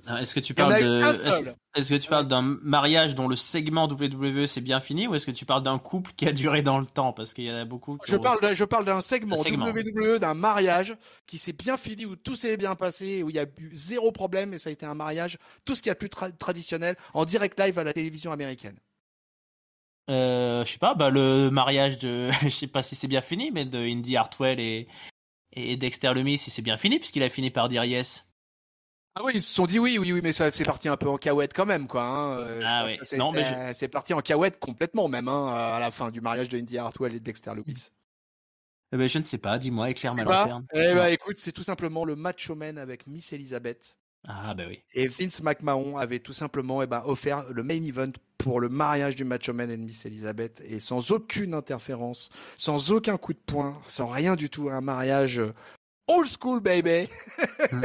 Est-ce que tu Il y en parles a eu un seul. est-ce que tu parles d'un mariage dont le segment WWE s'est bien fini ou est-ce que tu parles d'un couple qui a duré dans le temps? Parce qu'il y en a beaucoup qui Je parle d'un segment segment. WWE, d'un mariage qui s'est bien fini, où tout s'est bien passé, où il y a eu zéro problème, et ça a été un mariage, tout ce qu'il y a de plus traditionnel, en direct live à la télévision américaine. Je sais pas, le mariage de, je sais pas si c'est bien fini, mais de Indy Hartwell et Dexter Lumis, si c'est bien fini, puisqu'il a fini par dire yes. Ah oui, ils se sont dit oui, mais ça c'est parti un peu en cahuète quand même, quoi. Hein. Je Ah pense oui. que c'est, Non, mais c'est parti en cahuète complètement même, hein, à la fin du mariage de Indy Hartwell et de Dexter Lumis. je ne sais pas, dis-moi, éclaire ma C'est pas. lanterne. Eh ben écoute, c'est tout simplement le Macho Man avec Miss Elizabeth. Ah bah oui. Et Vince McMahon avait tout simplement offert le main event pour le mariage du Macho Man et de Miss Elizabeth, et sans aucune interférence, sans aucun coup de poing, sans rien du tout, un mariage old school baby. Hmm.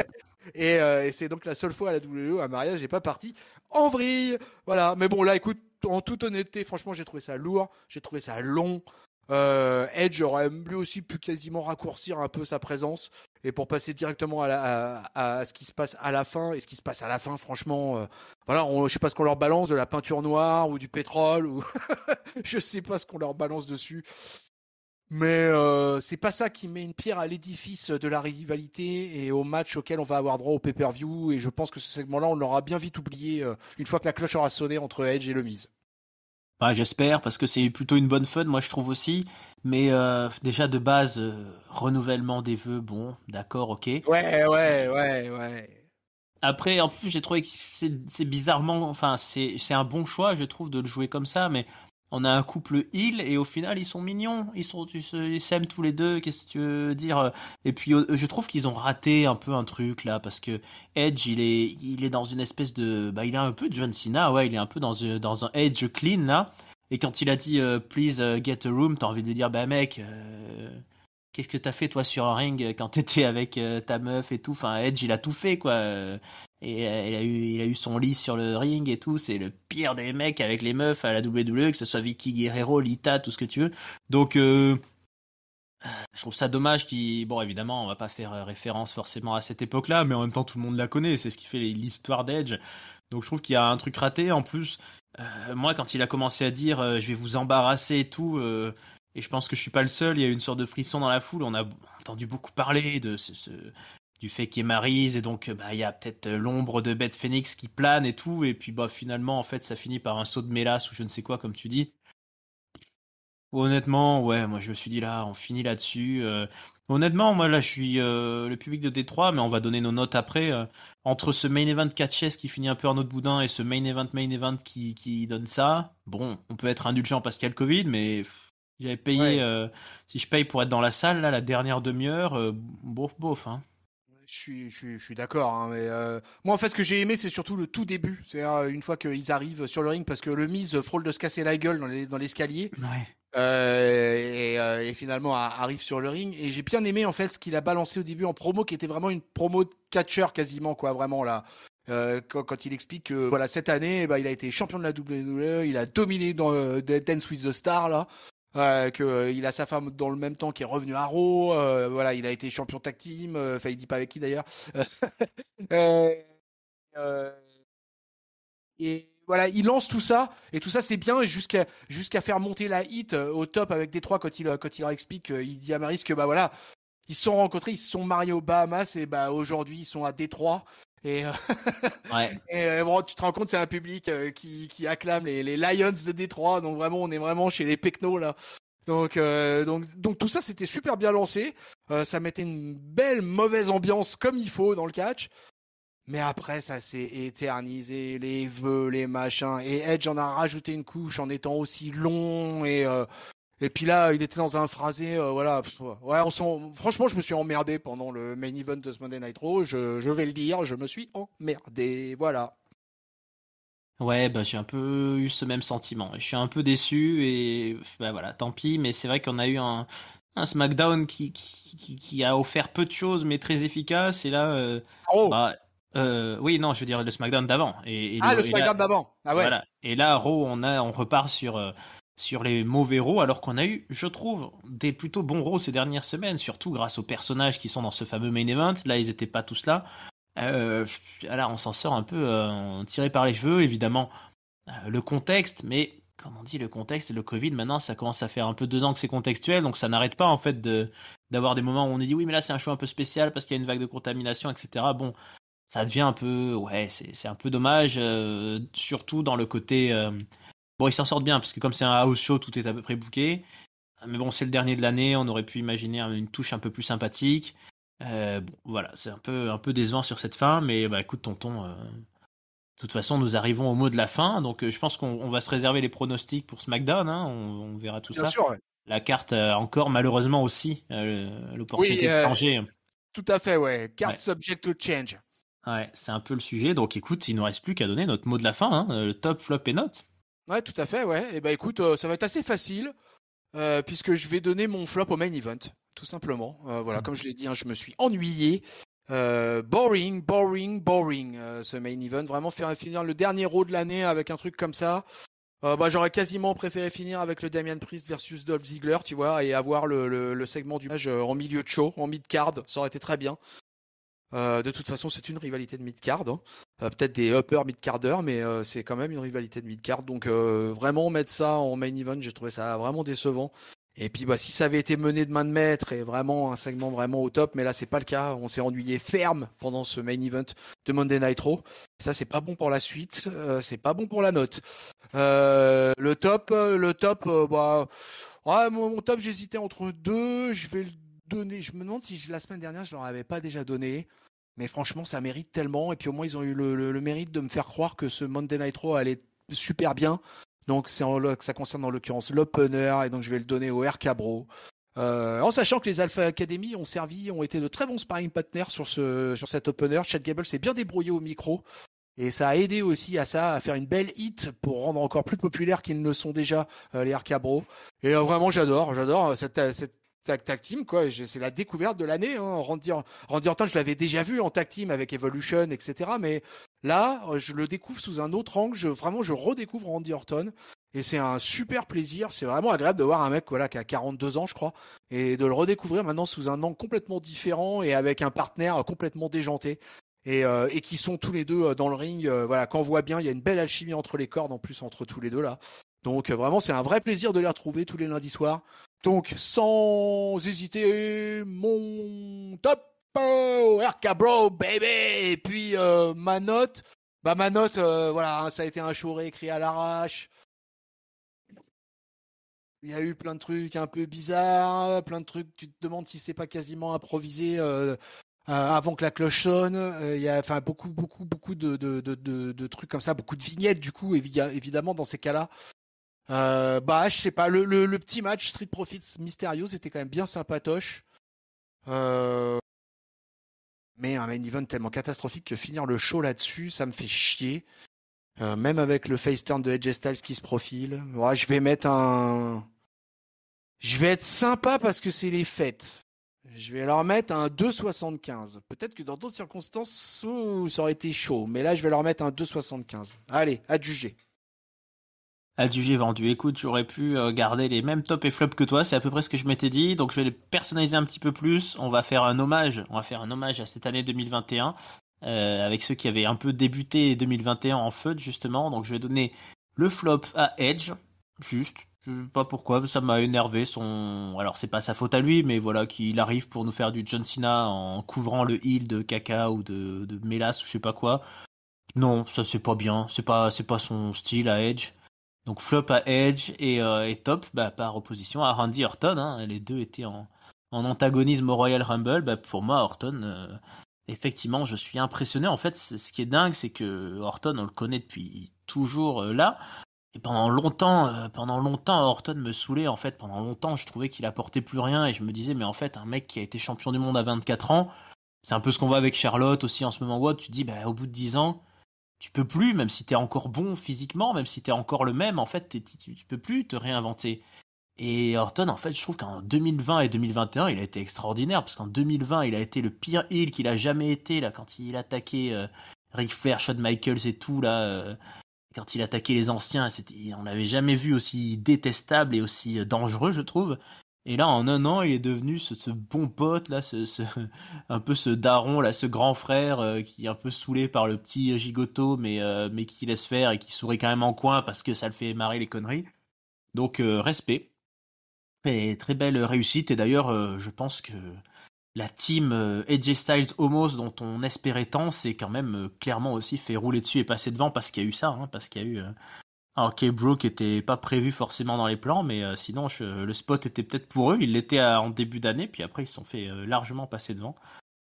Et c'est donc la seule fois à la WWE un mariage n'est pas parti en vrille. Voilà. Mais bon, là, écoute, en toute honnêteté, franchement, j'ai trouvé ça lourd, j'ai trouvé ça long. Edge aurait lui aussi pu quasiment raccourcir un peu sa présence et pour passer directement à ce qui se passe à la fin. Et ce qui se passe à la fin, franchement, voilà, je sais pas ce qu'on leur balance, de la peinture noire ou du pétrole ou je sais pas ce qu'on leur balance dessus. Mais c'est pas ça qui met une pierre à l'édifice de la rivalité et au match auquel on va avoir droit au pay-per-view. Et je pense que ce segment-là, on l'aura bien vite oublié une fois que la cloche aura sonné entre Edge et le Miz. Bah, j'espère, parce que c'est plutôt une bonne fun, moi je trouve aussi. Mais déjà de base, renouvellement des vœux, bon, d'accord, ok. Ouais. Après, en plus, j'ai trouvé que c'est bizarrement, enfin, c'est un bon choix, je trouve, de le jouer comme ça, mais on a un couple heel et au final, ils sont mignons, ils s'aiment tous les deux, qu'est-ce que tu veux dire? Et puis, je trouve qu'ils ont raté un peu un truc là, parce que Edge, il est dans une espèce de, bah, il est un peu John Cena, ouais, il est un peu dans un Edge clean là. Et quand il a dit please get a room, t'as envie de lui dire, bah mec, qu'est-ce que t'as fait toi sur un ring quand t'étais avec ta meuf et tout? Enfin, Edge, il a tout fait quoi. Et il a eu son lit sur le ring et tout. C'est le pire des mecs avec les meufs à la WWE, que ce soit Vicky Guerrero, Lita, tout ce que tu veux. Donc, je trouve ça dommage bon, évidemment, on va pas faire référence forcément à cette époque-là, mais en même temps, tout le monde la connaît. C'est ce qui fait l'histoire d'Edge. Donc, je trouve qu'il y a un truc raté. En plus, moi, quand il a commencé à dire je vais vous embarrasser et tout, et je pense que je suis pas le seul, il y a eu une sorte de frisson dans la foule. On a entendu beaucoup parler de du fait qu'il est Maryse, et donc bah, il y a peut-être l'ombre de Beth Phoenix qui plane et tout, et puis bah, finalement, en fait, ça finit par un saut de mélasse ou je ne sais quoi, comme tu dis. Honnêtement, ouais, moi je me suis dit là, on finit là-dessus. Honnêtement, moi là, je suis le public de Détroit, mais on va donner nos notes après. Entre ce main event catch qui finit un peu en autre boudin et ce main event qui donne ça, bon, on peut être indulgent parce qu'il y a le Covid, mais j'avais payé, Ouais. si je paye pour être dans la salle, là, la dernière demi-heure, bof, hein. Je suis d'accord, hein, mais moi en fait ce que j'ai aimé c'est surtout le tout début, c'est-à-dire une fois qu'ils arrivent sur le ring parce que le Miz frôle de se casser la gueule dans l'escalier Ouais. et finalement arrive sur le ring et j'ai bien aimé en fait ce qu'il a balancé au début en promo qui était vraiment une promo de catcheur quasiment quoi vraiment là. Quand il explique que voilà cette année bah, il a été champion de la WWE, il a dominé dans Dance with the Star là. Que il a sa femme dans le même temps qui est revenue à Raw, voilà, il a été champion tag team, enfin il dit pas avec qui d'ailleurs. Euh, euh, et voilà, il lance tout ça et tout ça c'est bien jusqu'à faire monter la hit au top avec Détroit quand il leur explique, il dit à Maryse que bah voilà, ils se sont rencontrés, ils se sont mariés aux Bahamas et bah aujourd'hui ils sont à Détroit. Et, Ouais. bon, tu te rends compte, c'est un public qui acclame les Lions de Détroit, donc vraiment, on est vraiment chez les Pecnos là. Donc tout ça, c'était super bien lancé. Ça mettait une belle mauvaise ambiance comme il faut dans le catch. Mais après, ça s'est éternisé, les vœux, les machins. Et Edge en a rajouté une couche en étant aussi long. Et puis là, il était dans un phrasé, voilà. Ouais, franchement, je me suis emmerdé pendant le main event de ce Monday Night Raw. Je vais le dire, je me suis emmerdé. Voilà. Ouais, bah, j'ai un peu eu ce même sentiment. Je suis un peu déçu et bah voilà, tant pis. Mais c'est vrai qu'on a eu un SmackDown qui a offert peu de choses mais très efficace. Et là, Oh! bah oui, non, je veux dire le SmackDown d'avant. Ah, le Et là, SmackDown d'avant. Ah ouais. voilà. Et là, Raw, on repart sur les mauvais Raw, alors qu'on a eu, je trouve, des plutôt bons Raw ces dernières semaines, surtout grâce aux personnages qui sont dans ce fameux main event. Là, ils étaient pas tous là. Euh, là, on s'en sort un peu tiré par les cheveux, évidemment. Le contexte, mais comme on dit, le contexte, le Covid, maintenant, ça commence à faire un peu 2 ans que c'est contextuel, donc ça n'arrête pas en fait d'avoir des moments où on dit oui, mais là c'est un show un peu spécial parce qu'il y a une vague de contamination, etc. Bon, ça devient un peu, ouais, c'est un peu dommage, surtout dans le côté. Bon, ils s'en sortent bien parce que comme c'est un house show, tout est à peu près booké. Mais bon, c'est le dernier de l'année, on aurait pu imaginer une touche un peu plus sympathique. Bon, voilà, c'est un peu décevant sur cette fin, mais bah écoute, tonton, de toute façon, nous arrivons au mot de la fin, donc je pense qu'on va se réserver les pronostics pour SmackDown, hein, on verra tout Bien ça. sûr, ouais. La carte a encore malheureusement aussi Oui, l'opportunité de changer. tout à fait, ouais. Card Ouais, subject to change. ouais, c'est un peu le sujet. Donc écoute, il ne nous reste plus qu'à donner notre mot de la fin, hein, le top, flop et notes. Ouais, tout à fait, ouais. Et bah écoute, ça va être assez facile, puisque je vais donner mon flop au main event, tout simplement. Voilà, comme je l'ai dit, hein, je me suis ennuyé. Boring, ce main event. Vraiment faire finir le dernier Raw de l'année avec un truc comme ça. J'aurais quasiment préféré finir avec le Damian Priest versus Dolph Ziggler, tu vois, et avoir le segment du match en milieu de show, en mid-card, ça aurait été très bien. De toute façon, c'est une rivalité de mid-card, hein. Peut-être des upper mid-carders, mais c'est quand même une rivalité de mid-card. Donc vraiment mettre ça en main event, j'ai trouvé ça vraiment décevant. Et puis si ça avait été mené de main de maître et vraiment un segment vraiment au top, mais là c'est pas le cas. On s'est ennuyé ferme pendant ce main event de Monday Night Raw. Ça c'est pas bon pour la suite, c'est pas bon pour la note. Mon top j'hésitais entre deux. Je vais le donner. Je me demande si la semaine dernière je leur avais pas déjà donné. Mais franchement, ça mérite tellement. Et puis au moins, ils ont eu le mérite de me faire croire que ce Monday Night Raw allait super bien. Donc ça concerne en l'occurrence l'opener. Et donc je vais le donner au RK Bro. En sachant que les Alpha Academy ont été de très bons sparring partners sur cet opener. Chad Gable s'est bien débrouillé au micro. Et ça a aidé aussi à ça, à faire une belle hit pour rendre encore plus populaires qu'ils ne le sont déjà, les RK Bro. Et vraiment, j'adore cette tag team, quoi. C'est la découverte de l'année, hein. Randy Orton, je l'avais déjà vu en tag team avec Evolution, etc. Mais là, je le découvre sous un autre angle. Vraiment, je redécouvre Randy Orton. Et c'est un super plaisir. C'est vraiment agréable de voir un mec, voilà, qui a 42 ans, je crois, et de le redécouvrir maintenant sous un angle complètement différent et avec un partenaire complètement déjanté et qui sont tous les deux dans le ring. Voilà, quand on voit bien, il y a une belle alchimie entre les cordes en plus entre tous les deux là. Donc vraiment, c'est un vrai plaisir de les retrouver tous les lundis soirs. Donc sans hésiter, mon top RK Bro baby. Et puis ma note, voilà, hein, ça a été un show réécrit à l'arrache. Il y a eu plein de trucs un peu bizarres, plein de trucs. Tu te demandes si c'est pas quasiment improvisé avant que la cloche sonne. Il y a enfin beaucoup de trucs comme ça, beaucoup de vignettes du coup, évidemment dans ces cas-là. Je sais pas, le petit match Street Profits Mysterious était quand même bien sympatoche. Euh, mais un main event tellement catastrophique que finir le show là-dessus, ça me fait chier. Même avec le face turn de AJ Styles qui se profile. Ouais, je vais être sympa parce que c'est les fêtes. Je vais leur mettre un 2,75. Peut-être que dans d'autres circonstances, ça aurait été chaud. Mais là, je vais leur mettre un 2,75. Allez, adjugé. Adjugé vendu. Écoute, j'aurais pu garder les mêmes tops et flops que toi, c'est à peu près ce que je m'étais dit, donc je vais les personnaliser un petit peu plus. On va faire un hommage à cette année 2021, avec ceux qui avaient un peu débuté 2021 en feud justement. Donc je vais donner le flop à Edge, juste. Je sais pas pourquoi, ça m'a énervé Alors c'est pas sa faute à lui, mais voilà qu'il arrive pour nous faire du John Cena en couvrant le heel de Kaka ou de Mélas ou je sais pas quoi. Non, ça c'est pas bien, c'est pas son style à Edge. Donc flop à Edge et top par opposition à Randy Orton. Hein. Les deux étaient en antagonisme au Royal Rumble. Pour moi, Orton, effectivement, je suis impressionné. En fait, ce qui est dingue, c'est que Orton, on le connaît depuis toujours là. Et pendant longtemps, Orton me saoulait. En fait, pendant longtemps, je trouvais qu'il apportait plus rien. Et je me disais, mais en fait, un mec qui a été champion du monde à 24 ans, c'est un peu ce qu'on voit avec Charlotte aussi en ce moment. What, tu te dis, au bout de 10 ans, tu peux plus, même si t'es encore bon physiquement, même si t'es encore le même, en fait, tu peux plus te réinventer. Et Orton, en fait, je trouve qu'en 2020 et 2021, il a été extraordinaire, parce qu'en 2020, il a été le pire heel qu'il a jamais été, là, quand il attaquait Ric Flair, Shawn Michaels et tout, là, quand il attaquait les anciens, on l'avait jamais vu aussi détestable et aussi dangereux, je trouve. Et là, en un an, il est devenu ce bon pote, là, un peu ce daron, là, ce grand frère qui est un peu saoulé par le petit gigoto, mais qui laisse faire et qui sourit quand même en coin parce que ça le fait marrer les conneries. Donc, respect. Et très belle réussite. Et d'ailleurs, je pense que la team AJ Styles Homos dont on espérait tant, c'est quand même clairement aussi fait rouler dessus et passer devant parce qu'il y a eu ça, hein, parce qu'il y a eu alors K-Bro qui était pas prévu forcément dans les plans, mais sinon le spot était peut-être pour eux. Il l'était en début d'année, puis après ils se sont fait largement passer devant.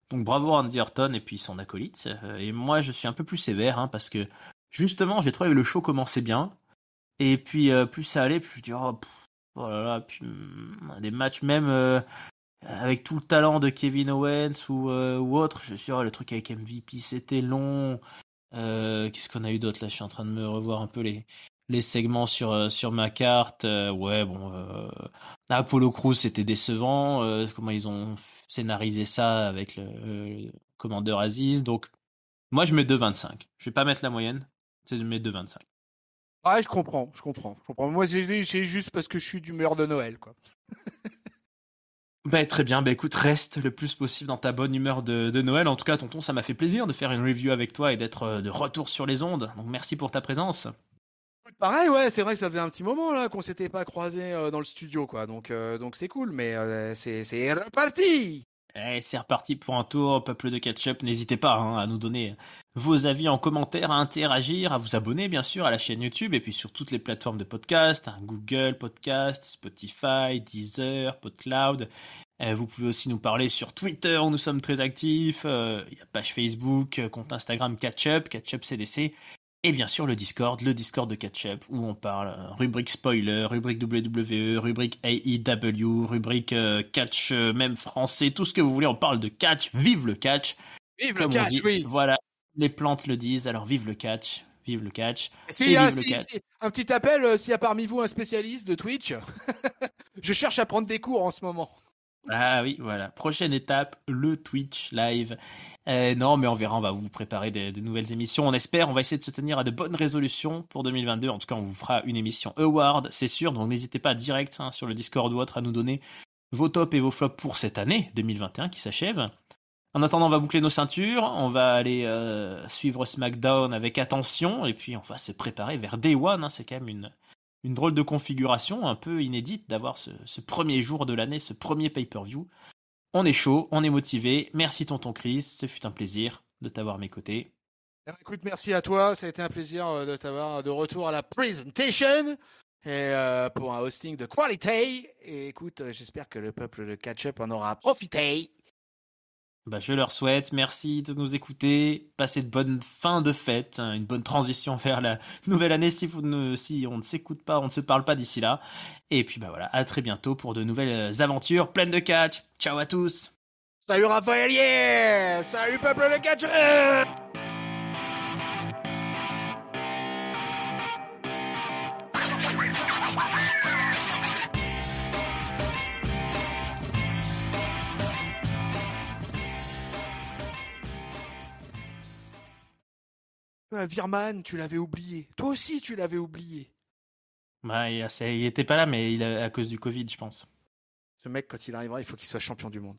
Donc bravo Randy Orton et puis son acolyte. Et moi je suis un peu plus sévère hein, parce que justement j'ai trouvé que le show commençait bien. Et puis plus ça allait, plus je dis oh là là, puis des matchs même avec tout le talent de Kevin Owens ou autre, je suis sûr le truc avec MVP c'était long. Qu'est-ce qu'on a eu d'autre là? Je suis en train de me revoir un peu les segments sur ma carte. Ouais, bon. Apollo Crews, c'était décevant. Comment ils ont scénarisé ça avec le commandeur Aziz. Donc, moi, je mets 2,25. Je vais pas mettre la moyenne. C'est de mettre 2,25. Ah, je comprends. Moi, c'est juste parce que je suis d'humeur de Noël, quoi. Bah, très bien, bah écoute, reste le plus possible dans ta bonne humeur de Noël. En tout cas, tonton, ça m'a fait plaisir de faire une review avec toi et d'être de retour sur les ondes. Donc merci pour ta présence. Pareil, ouais, c'est vrai que ça faisait un petit moment là qu'on s'était pas croisé dans le studio, quoi. Donc c'est cool, mais c'est reparti. Et c'est reparti pour un tour, peuple de Ketchup. N'hésitez pas hein, à nous donner vos avis en commentaire, à interagir, à vous abonner bien sûr à la chaîne YouTube et puis sur toutes les plateformes de podcast, hein, Google Podcast, Spotify, Deezer, PodCloud. Vous pouvez aussi nous parler sur Twitter où nous sommes très actifs. Il y a page Facebook, compte Instagram Ketchup CDC. Et bien sûr le Discord de Ketchup, où on parle rubrique spoiler, rubrique WWE, rubrique AEW, rubrique catch même français, tout ce que vous voulez, on parle de catch, vive le catch, Vive le comme on catch, dit, oui. voilà, les plantes le disent, alors vive le catch, et vive le catch. Un petit appel, s'il y a parmi vous un spécialiste de Twitch, je cherche à prendre des cours en ce moment. Ah oui, voilà, prochaine étape, le Twitch live. Non, mais on verra, on va vous préparer de nouvelles émissions. On espère, on va essayer de se tenir à de bonnes résolutions pour 2022. En tout cas, on vous fera une émission Award, c'est sûr. Donc n'hésitez pas direct hein, sur le Discord ou autre à nous donner vos tops et vos flops pour cette année 2021 qui s'achève. En attendant, on va boucler nos ceintures, on va aller suivre SmackDown avec attention et puis on va se préparer vers Day One. Hein, c'est quand même une drôle de configuration, un peu inédite d'avoir ce premier jour de l'année, ce premier pay-per-view. On est chaud, on est motivé. Merci tonton Chris, ce fut un plaisir de t'avoir à mes côtés. Écoute, merci à toi, ça a été un plaisir de t'avoir de retour à la presentation et pour un hosting de qualité. Et écoute, j'espère que le peuple de Ketchup en aura profité. Bah, je leur souhaite, merci de nous écouter, passez de bonnes fins de fête, hein, une bonne transition vers la nouvelle année si on ne s'écoute pas, on ne se parle pas d'ici là. Et puis bah voilà, à très bientôt pour de nouvelles aventures pleines de catch. Ciao à tous. Salut Raphaël, yeah. Salut peuple de Ketchup. Virman, tu l'avais oublié. Toi aussi, tu l'avais oublié. Bah, il était pas là, mais à cause du Covid, je pense. Ce mec, quand il arrivera, il faut qu'il soit champion du monde.